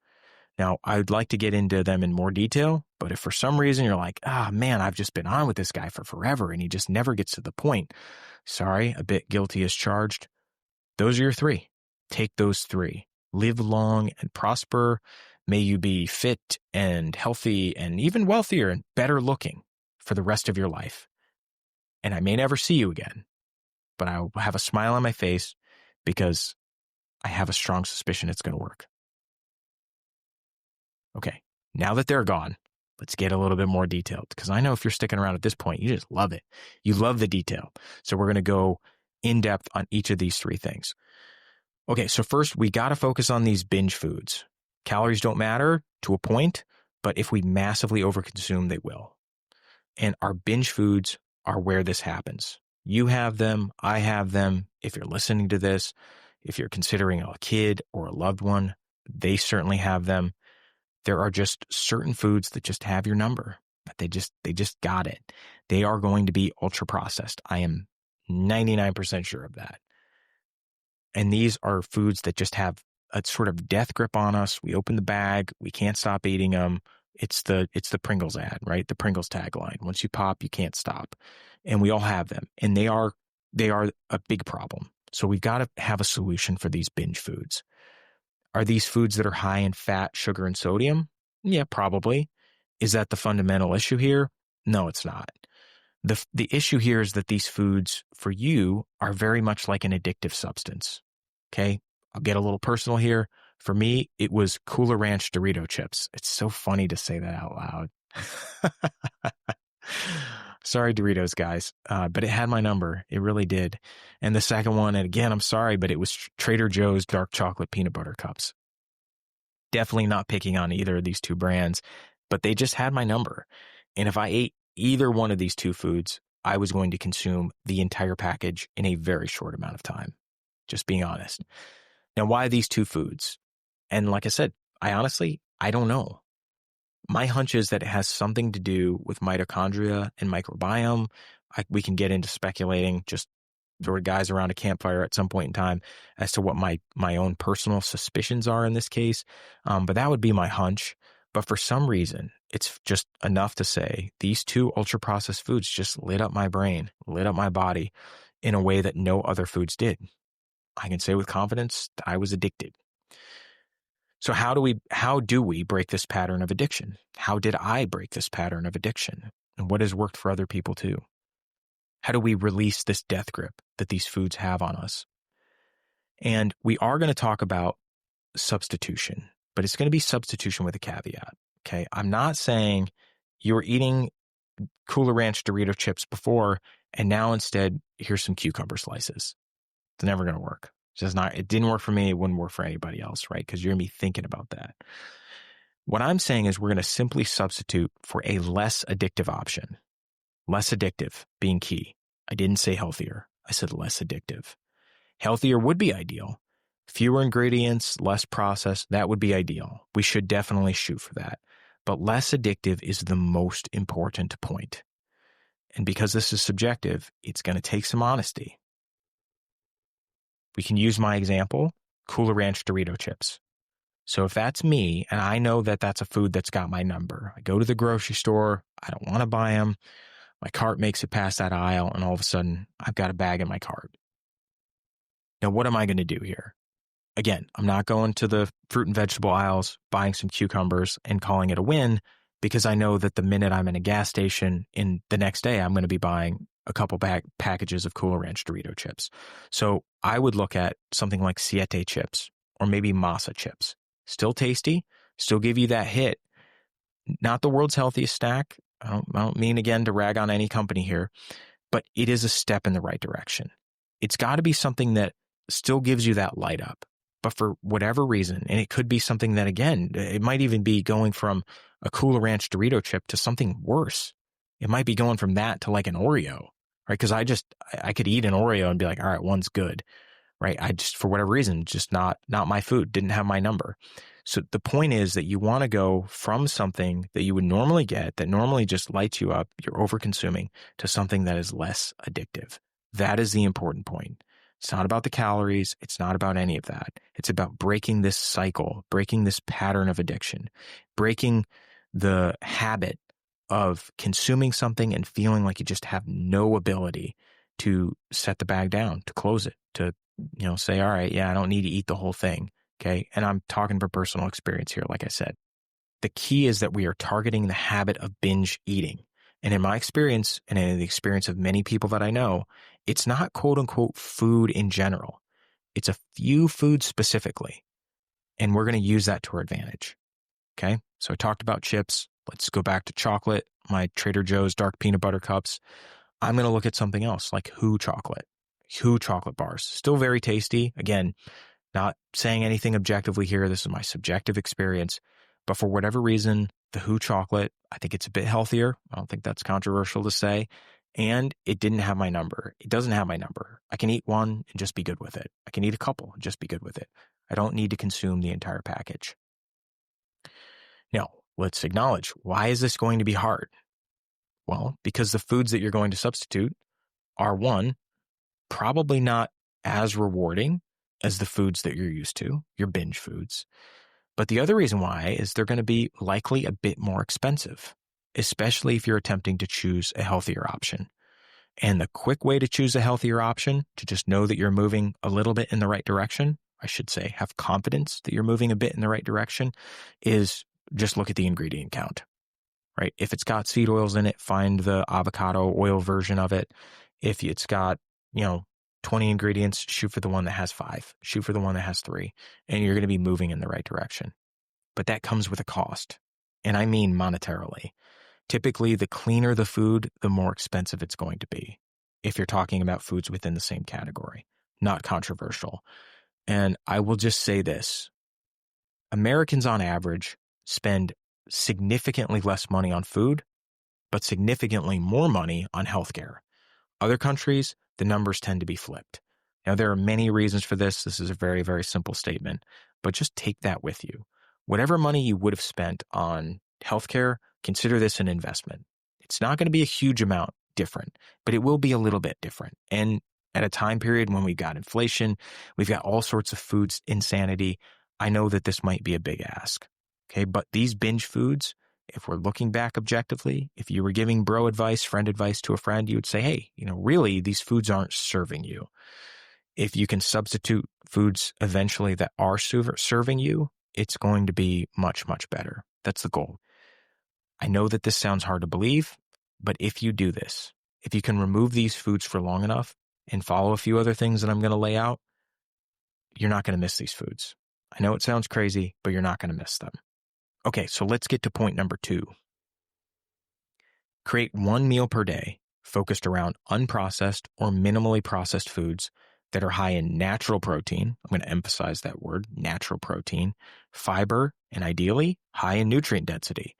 Now, I'd like to get into them in more detail, but if for some reason you're like, man, I've just been on with this guy for forever and he just never gets to the point. Sorry, a bit guilty as charged. Those are your 3. Take those 3. Live long and prosper. May you be fit and healthy and even wealthier and better looking for the rest of your life. And I may never see you again, but I will have a smile on my face because I have a strong suspicion it's going to work. Okay, now that they're gone, let's get a little bit more detailed because I know if you're sticking around at this point, you just love it. You love the detail. So we're going to go in depth on each of these 3 things. Okay, so first we got to focus on these binge foods. Calories don't matter to a point, but if we massively overconsume, they will. And our binge foods are where this happens. You have them, I have them. If you're listening to this, if you're considering a kid or a loved one, they certainly have them. There are just certain foods that just have your number. They just got it. They are going to be ultra processed. I am 99% sure of that. And these are foods that just have a sort of death grip on us. We open the bag, we can't stop eating them. It's the Pringles ad, right? The Pringles tagline. Once you pop, you can't stop. And we all have them. And they are a big problem. So we've got to have a solution for these binge foods. Are these foods that are high in fat, sugar, and sodium? Yeah, probably. Is that the fundamental issue here? No, it's not. The issue here is that these foods for you are very much like an addictive substance. Okay, I'll get a little personal here. For me, it was Cooler Ranch Dorito chips. It's so funny to say that out loud. Sorry, Doritos guys, but it had my number. It really did. And the second one, and again, I'm sorry, but it was Trader Joe's dark chocolate peanut butter cups. Definitely not picking on either of these 2 brands, but they just had my number. And if I ate either one of these 2 foods, I was going to consume the entire package in a very short amount of time. Just being honest. Now, why these 2 foods? And like I said, I don't know. My hunch is that it has something to do with mitochondria and microbiome. We can get into speculating, just sort of guys around a campfire at some point in time, as to what my own personal suspicions are in this case. But that would be my hunch. But for some reason, it's just enough to say these two ultra-processed foods just lit up my brain, lit up my body in a way that no other foods did. I can say with confidence that I was addicted. So how do we break this pattern of addiction? How did I break this pattern of addiction? And what has worked for other people too? How do we release this death grip that these foods have on us? And we are going to talk about substitution, but it's going to be substitution with a caveat. Okay. I'm not saying you were eating Cooler Ranch Dorito chips before and now instead here's some cucumber slices. It's never going to work. It didn't work for me. It wouldn't work for anybody else, right? Because you're going to be thinking about that. What I'm saying is we're going to simply substitute for a less addictive option. Less addictive being key. I didn't say healthier. I said less addictive. Healthier would be ideal. Fewer ingredients, less processed, that would be ideal. We should definitely shoot for that. But less addictive is the most important point. And because this is subjective, it's going to take some honesty. We can use my example, Cooler Ranch Dorito chips. So if that's me, and I know that that's a food that's got my number, I go to the grocery store, I don't want to buy them, my cart makes it past that aisle, and all of a sudden, I've got a bag in my cart. Now, what am I going to do here? Again, I'm not going to the fruit and vegetable aisles, buying some cucumbers and calling it a win, because I know that the minute I'm in a gas station in the next day, I'm going to be buying a couple packages of Cooler Ranch Dorito chips. So I would look at something like Satiety chips or maybe masa chips. Still tasty, still give you that hit. Not the world's healthiest snack. I don't mean, again, to rag on any company here, but it is a step in the right direction. It's got to be something that still gives you that light up. But for whatever reason, and it could be something that, again, it might even be going from a Cooler Ranch Dorito chip to something worse. It might be going from that to like an Oreo, right? Because I could eat an Oreo and be like, all right, one's good, right? I just, for whatever reason, just not my food, didn't have my number. So the point is that you want to go from something that you would normally get, that normally just lights you up, you're over consuming, to something that is less addictive. That is the important point. It's not about the calories. It's not about any of that. It's about breaking this cycle, breaking this pattern of addiction, breaking the habit of consuming something and feeling like you just have no ability to set the bag down, to close it, to, say, all right, yeah, I don't need to eat the whole thing. Okay. And I'm talking for personal experience here, like I said. The key is that we are targeting the habit of binge eating. And in my experience, and in the experience of many people that I know, it's not quote unquote food in general. It's a few foods specifically. And we're going to use that to our advantage. Okay. So I talked about chips. Let's go back to chocolate, my Trader Joe's dark peanut butter cups. I'm going to look at something else like Who chocolate bars. Still very tasty. Again, not saying anything objectively here. This is my subjective experience. But for whatever reason, the Who chocolate, I think it's a bit healthier. I don't think that's controversial to say. And it didn't have my number. It doesn't have my number. I can eat one and just be good with it. I can eat a couple and just be good with it. I don't need to consume the entire package. Now, let's acknowledge, why is this going to be hard? Well, because the foods that you're going to substitute are, one, probably not as rewarding as the foods that you're used to, your binge foods. But the other reason why is they're going to be likely a bit more expensive, especially if you're attempting to choose a healthier option. And the quick way to choose a healthier option, to just know that you're moving a little bit in the right direction, I should say, have confidence that you're moving a bit in the right direction, is just look at the ingredient count, right? If it's got seed oils in it, find the avocado oil version of it. If it's got, 20 ingredients, shoot for the one that has 5, shoot for the one that has 3, and you're going to be moving in the right direction. But that comes with a cost, and I mean monetarily. Typically, the cleaner the food, the more expensive it's going to be, if you're talking about foods within the same category. Not controversial. And I will just say this. Americans on average spend significantly less money on food, but significantly more money on healthcare. Other countries, the numbers tend to be flipped. Now, there are many reasons for this. This is a very, very simple statement, but just take that with you. Whatever money you would have spent on healthcare, consider this an investment. It's not going to be a huge amount different, but it will be a little bit different. And at a time period when we've got inflation, we've got all sorts of food insanity, I know that this might be a big ask. Okay, but these binge foods, if we're looking back objectively, if you were giving bro advice, friend advice to a friend, you would say, hey, really, these foods aren't serving you. If you can substitute foods eventually that are serving you, it's going to be much, much better. That's the goal. I know that this sounds hard to believe, but if you do this, if you can remove these foods for long enough and follow a few other things that I'm going to lay out, you're not going to miss these foods. I know it sounds crazy, but you're not going to miss them. Okay, so let's get to point number 2. Create one meal per day focused around unprocessed or minimally processed foods that are high in natural protein. I'm going to emphasize that word, natural protein, fiber, and ideally high in nutrient density.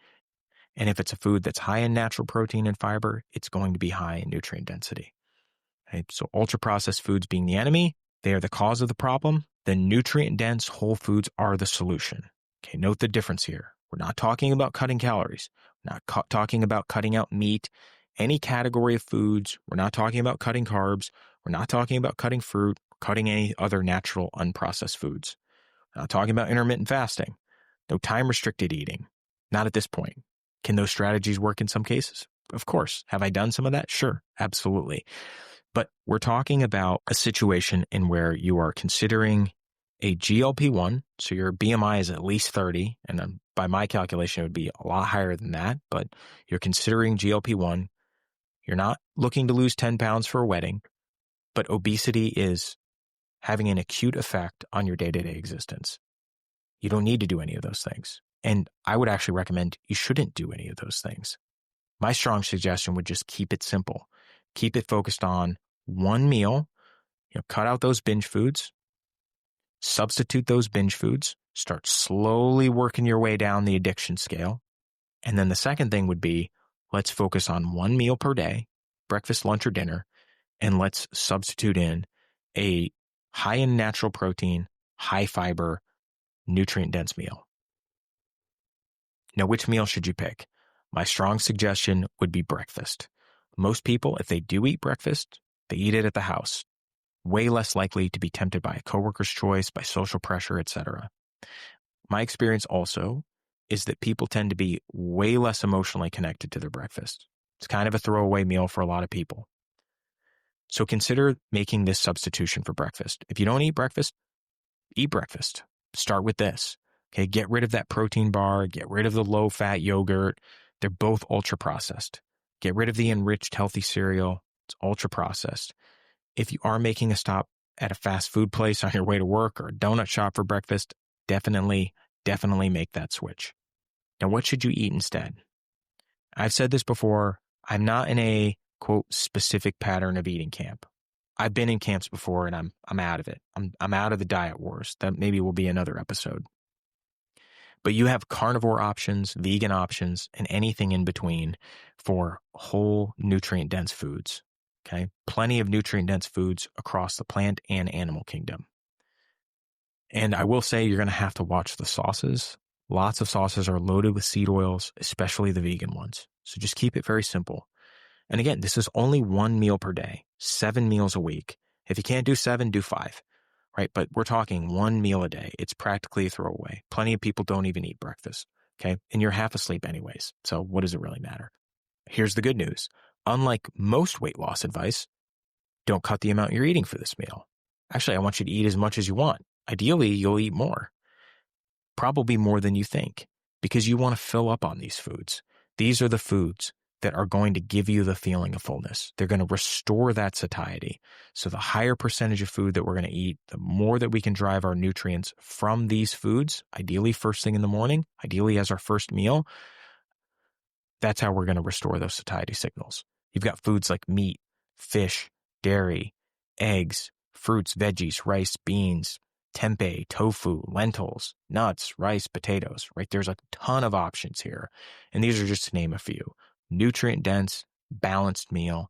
And if it's a food that's high in natural protein and fiber, it's going to be high in nutrient density. Okay, so ultra-processed foods being the enemy, they are the cause of the problem. Then nutrient-dense whole foods are the solution. Okay, note the difference here. We're not talking about cutting calories. We're not talking about cutting out meat, any category of foods. We're not talking about cutting carbs. We're not talking about cutting fruit, cutting any other natural unprocessed foods. We're not talking about intermittent fasting. No time-restricted eating. Not at this point. Can those strategies work in some cases? Of course. Have I done some of that? Sure, absolutely. But we're talking about a situation in where you are considering a GLP-1, so your BMI is at least 30, and by my calculation, it would be a lot higher than that, but you're considering GLP-1. You're not looking to lose 10 pounds for a wedding, but obesity is having an acute effect on your day-to-day existence. You don't need to do any of those things. And I would actually recommend you shouldn't do any of those things. My strong suggestion would just keep it simple. Keep it focused on one meal, cut out those binge foods, substitute those binge foods, start slowly working your way down the addiction scale. And then the second thing would be, let's focus on one meal per day, breakfast, lunch, or dinner, and let's substitute in a high in natural protein, high fiber, nutrient-dense meal. Now, which meal should you pick? My strong suggestion would be breakfast. Most people, if they do eat breakfast, they eat it at the house. Way less likely to be tempted by a coworker's choice, by social pressure, etc. My experience also is that people tend to be way less emotionally connected to their breakfast. It's kind of a throwaway meal for a lot of people. So consider making this substitution for breakfast. If you don't eat breakfast, eat breakfast. Start with this. Okay, get rid of that protein bar, get rid of the low-fat yogurt. They're both ultra-processed. Get rid of the enriched healthy cereal. It's ultra-processed. If you are making a stop at a fast food place on your way to work or a donut shop for breakfast, definitely make that switch. Now, what should you eat instead? I've said this before. I'm not in a, quote, specific pattern of eating camp. I've been in camps before and I'm out of it. I'm out of the diet wars. That maybe will be another episode. But you have carnivore options, vegan options, and anything in between for whole nutrient-dense foods. Okay? Plenty of nutrient-dense foods across the plant and animal kingdom. And I will say you're going to have to watch the sauces. Lots of sauces are loaded with seed oils, especially the vegan ones. So just keep it very simple. And again, this is only one meal per day, 7 meals a week. If you can't do 7, do 5. Right? But we're talking one meal a day. It's practically a throwaway. Plenty of people don't even eat breakfast. Okay? And you're half asleep anyways. So what does it really matter? Here's the good news. Unlike most weight loss advice, don't cut the amount you're eating for this meal. Actually, I want you to eat as much as you want. Ideally, you'll eat more. Probably more than you think, because you want to fill up on these foods. These are the foods that are going to give you the feeling of fullness. They're going to restore that satiety. So the higher percentage of food that we're going to eat, the more that we can drive our nutrients from these foods, ideally first thing in the morning, ideally as our first meal, that's how we're going to restore those satiety signals. You've got foods like meat, fish, dairy, eggs, fruits, veggies, rice, beans, tempeh, tofu, lentils, nuts, rice, potatoes, right? There's a ton of options here. And these are just to name a few. Nutrient-dense, balanced meal.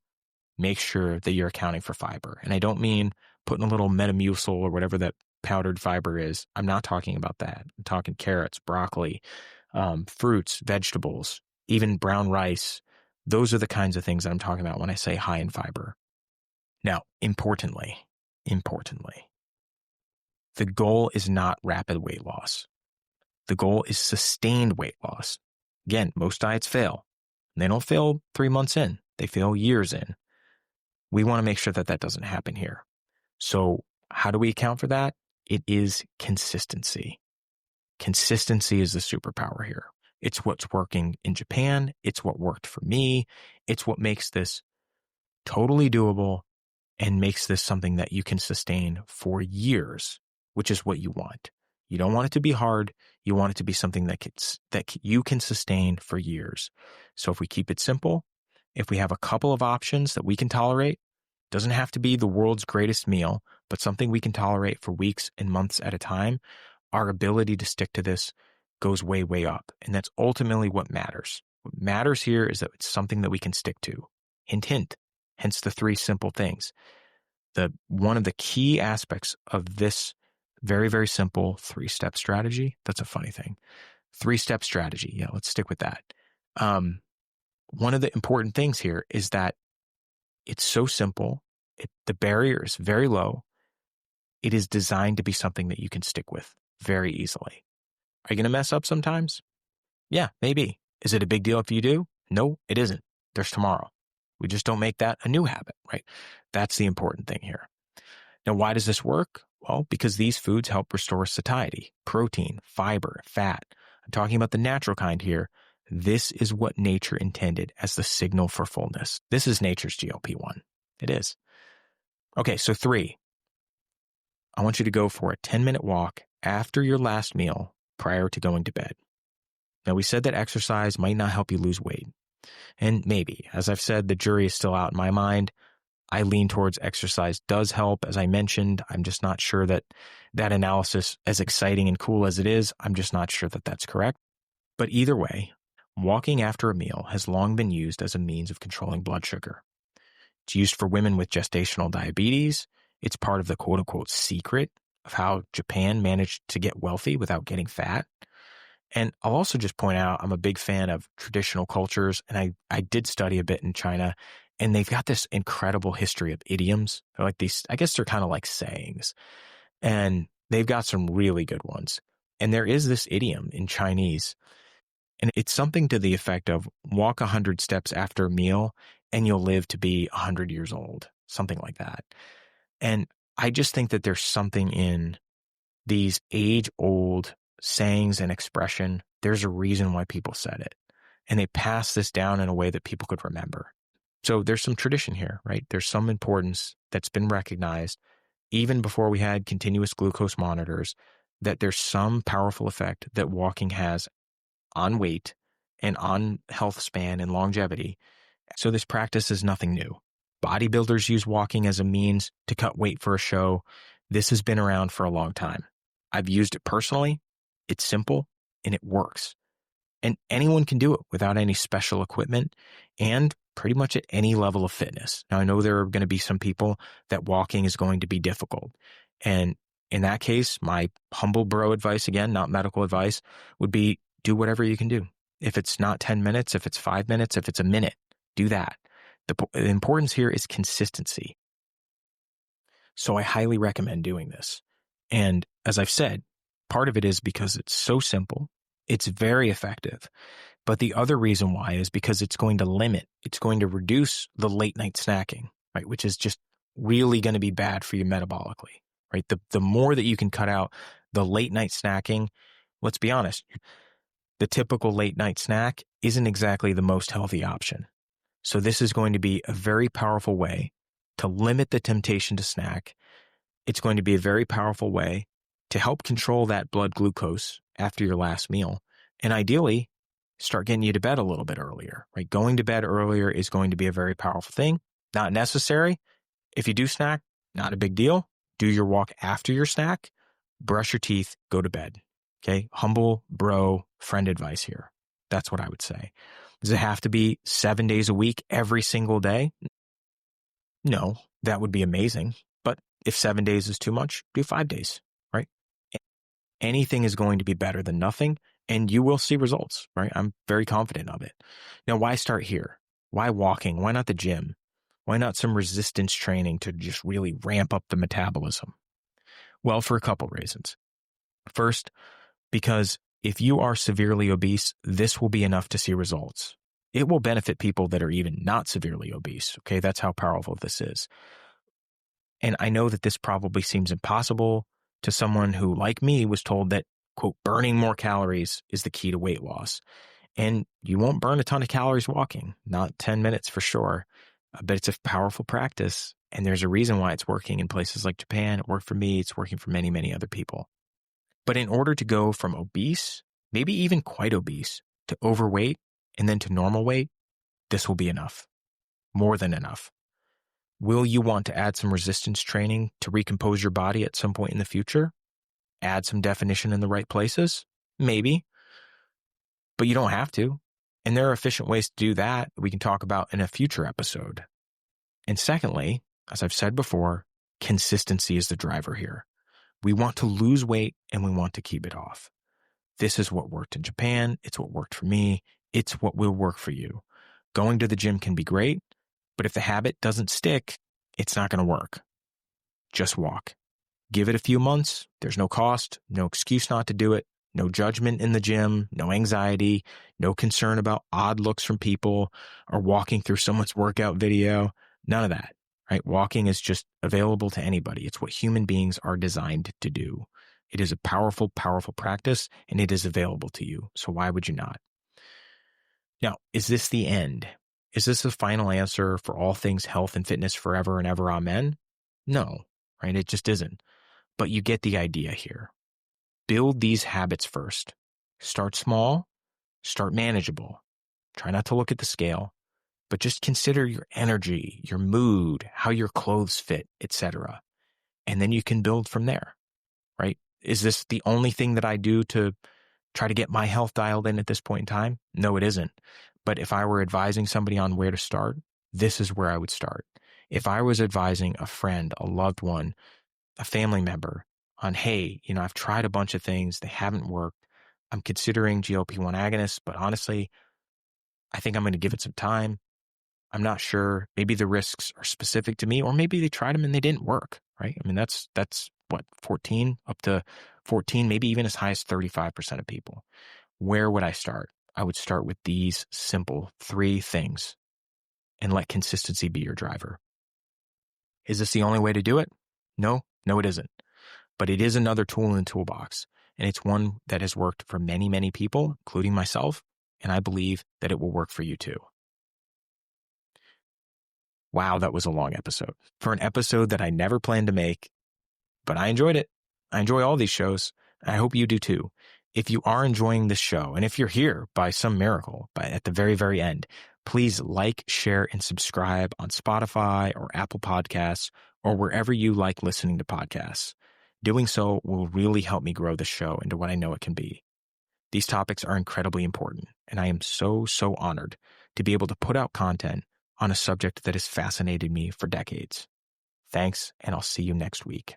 Make sure that you're accounting for fiber. And I don't mean putting a little Metamucil or whatever that powdered fiber is. I'm not talking about that. I'm talking carrots, broccoli, fruits, vegetables, even brown rice. Those are the kinds of things that I'm talking about when I say high in fiber. Now, importantly, the goal is not rapid weight loss. The goal is sustained weight loss. Again, most diets fail. They don't fail 3 months in. They fail years in. We want to make sure that that doesn't happen here. So how do we account for that? It is consistency. Consistency is the superpower here. It's what's working in Japan. It's what worked for me. It's what makes this totally doable and makes this something that you can sustain for years, which is what you want. You don't want it to be hard. You want it to be something that you can sustain for years. So if we keep it simple, if we have a couple of options that we can tolerate, doesn't have to be the world's greatest meal, but something we can tolerate for weeks and months at a time, our ability to stick to this goes way, way up. And that's ultimately what matters. What matters here is that it's something that we can stick to. Hint, hint. Hence the 3 simple things. One of the key aspects of this very, very simple 3-step strategy, that's a funny thing. 3-step strategy. Yeah, let's stick with that. One of the important things here is that it's so simple. The barrier is very low. It is designed to be something that you can stick with very easily. Are you going to mess up sometimes? Yeah, maybe. Is it a big deal if you do? No, it isn't. There's tomorrow. We just don't make that a new habit, right? That's the important thing here. Now, why does this work? Well, because these foods help restore satiety, protein, fiber, fat. I'm talking about the natural kind here. This is what nature intended as the signal for fullness. This is nature's GLP-1. It is. Okay, so 3. I want you to go for a 10-minute walk after your last meal prior to going to bed. Now, we said that exercise might not help you lose weight. And maybe, as I've said, the jury is still out in my mind. I lean towards exercise does help. As I mentioned, I'm just not sure that analysis, as exciting and cool as it is, I'm just not sure that that's correct. But either way, walking after a meal has long been used as a means of controlling blood sugar. It's used for women with gestational diabetes. It's part of the quote-unquote secret of how Japan managed to get wealthy without getting fat. And I'll also just point out, I'm a big fan of traditional cultures, and I did study a bit in China, and they've got this incredible history of idioms. They're like these, I guess they're kind of like sayings, and they've got some really good ones. And there is this idiom in Chinese, and it's something to the effect of walk 100 steps after a meal, and you'll live to be 100 years old, something like that. And I just think that there's something in these age-old sayings and expression. There's a reason why people said it. And they pass this down in a way that people could remember. So there's some tradition here, right? There's some importance that's been recognized even before we had continuous glucose monitors, that there's some powerful effect that walking has on weight and on health span and longevity. So this practice is nothing new. Bodybuilders use walking as a means to cut weight for a show. This has been around for a long time. I've used it personally. It's simple and it works. And anyone can do it without any special equipment and pretty much at any level of fitness. Now, I know there are going to be some people that walking is going to be difficult. And in that case, my humble bro advice, again, not medical advice, would be do whatever you can do. If it's not 10 minutes, if it's 5 minutes, if it's a minute, do that. The importance here is consistency. So I highly recommend doing this. And as I've said, part of it is because it's so simple. It's very effective. But the other reason why is because it's going to reduce the late night snacking, right? Which is just really going to be bad for you metabolically, right? The more that you can cut out the late night snacking, let's be honest, the typical late night snack isn't exactly the most healthy option. So this is going to be a very powerful way to limit the temptation to snack. It's going to be a very powerful way to help control that blood glucose after your last meal. And ideally, start getting you to bed a little bit earlier, right? Going to bed earlier is going to be a very powerful thing. Not necessary. If you do snack, not a big deal. Do your walk after your snack, brush your teeth, go to bed. Okay? Humble bro friend advice here. That's what I would say. Does it have to be 7 days a week, every single day? No, that would be amazing. But if 7 days is too much, do 5 days, right? Anything is going to be better than nothing, and you will see results, right? I'm very confident of it. Now, why start here? Why walking? Why not the gym? Why not some resistance training to just really ramp up the metabolism? Well, for a couple reasons. First, because If you are severely obese, this will be enough to see results. It will benefit people that are even not severely obese. Okay, that's how powerful this is. And I know that this probably seems impossible to someone who, like me, was told that, quote, burning more calories is the key to weight loss. And you won't burn a ton of calories walking, not 10 minutes for sure, but it's a powerful practice. And there's a reason why it's working in places like Japan. It worked for me. It's working for many, many other people. But in order to go from obese, maybe even quite obese, to overweight and then to normal weight, this will be enough. More than enough. Will you want to add some resistance training to recompose your body at some point in the future? Add some definition in the right places? Maybe. But you don't have to. And there are efficient ways to do that we can talk about in a future episode. And secondly, as I've said before, consistency is the driver here. We want to lose weight and we want to keep it off. This is what worked in Japan. It's what worked for me. It's what will work for you. Going to the gym can be great, but if the habit doesn't stick, it's not going to work. Just walk. Give it a few months. There's no cost, no excuse not to do it, no judgment in the gym, no anxiety, no concern about odd looks from people or walking through someone's workout video. None of that, right? Walking is just available to anybody. It's what human beings are designed to do. It is a powerful, powerful practice, and it is available to you. So why would you not? Now, is this the end? Is this the final answer for all things health and fitness forever and ever? Amen? No, right? It just isn't. But you get the idea here. Build these habits first. Start small, start manageable. Try not to look at the scale, but just consider your energy, your mood, how your clothes fit, etc. And then you can build from there, right? Is this the only thing that I do to try to get my health dialed in at this point in time? No, it isn't. But if I were advising somebody on where to start, this is where I would start. If I was advising a friend, a loved one, a family member on, hey, I've tried a bunch of things. They haven't worked. I'm considering GLP-1 agonists, but honestly, I think I'm going to give it some time. I'm not sure. Maybe the risks are specific to me, or maybe they tried them and they didn't work, right? I mean, that's what, 14, up to 14, maybe even as high as 35% of people. Where would I start? I would start with these simple 3 things and let consistency be your driver. Is this the only way to do it? No, it isn't. But it is another tool in the toolbox, and it's one that has worked for many, many people, including myself, and I believe that it will work for you too. Wow, that was a long episode. For an episode that I never planned to make, but I enjoyed it. I enjoy all these shows. I hope you do too. If you are enjoying this show, and if you're here by some miracle, at the very, very end, please like, share, and subscribe on Spotify or Apple Podcasts or wherever you like listening to podcasts. Doing so will really help me grow the show into what I know it can be. These topics are incredibly important, and I am so, so honored to be able to put out content on a subject that has fascinated me for decades. Thanks, and I'll see you next week.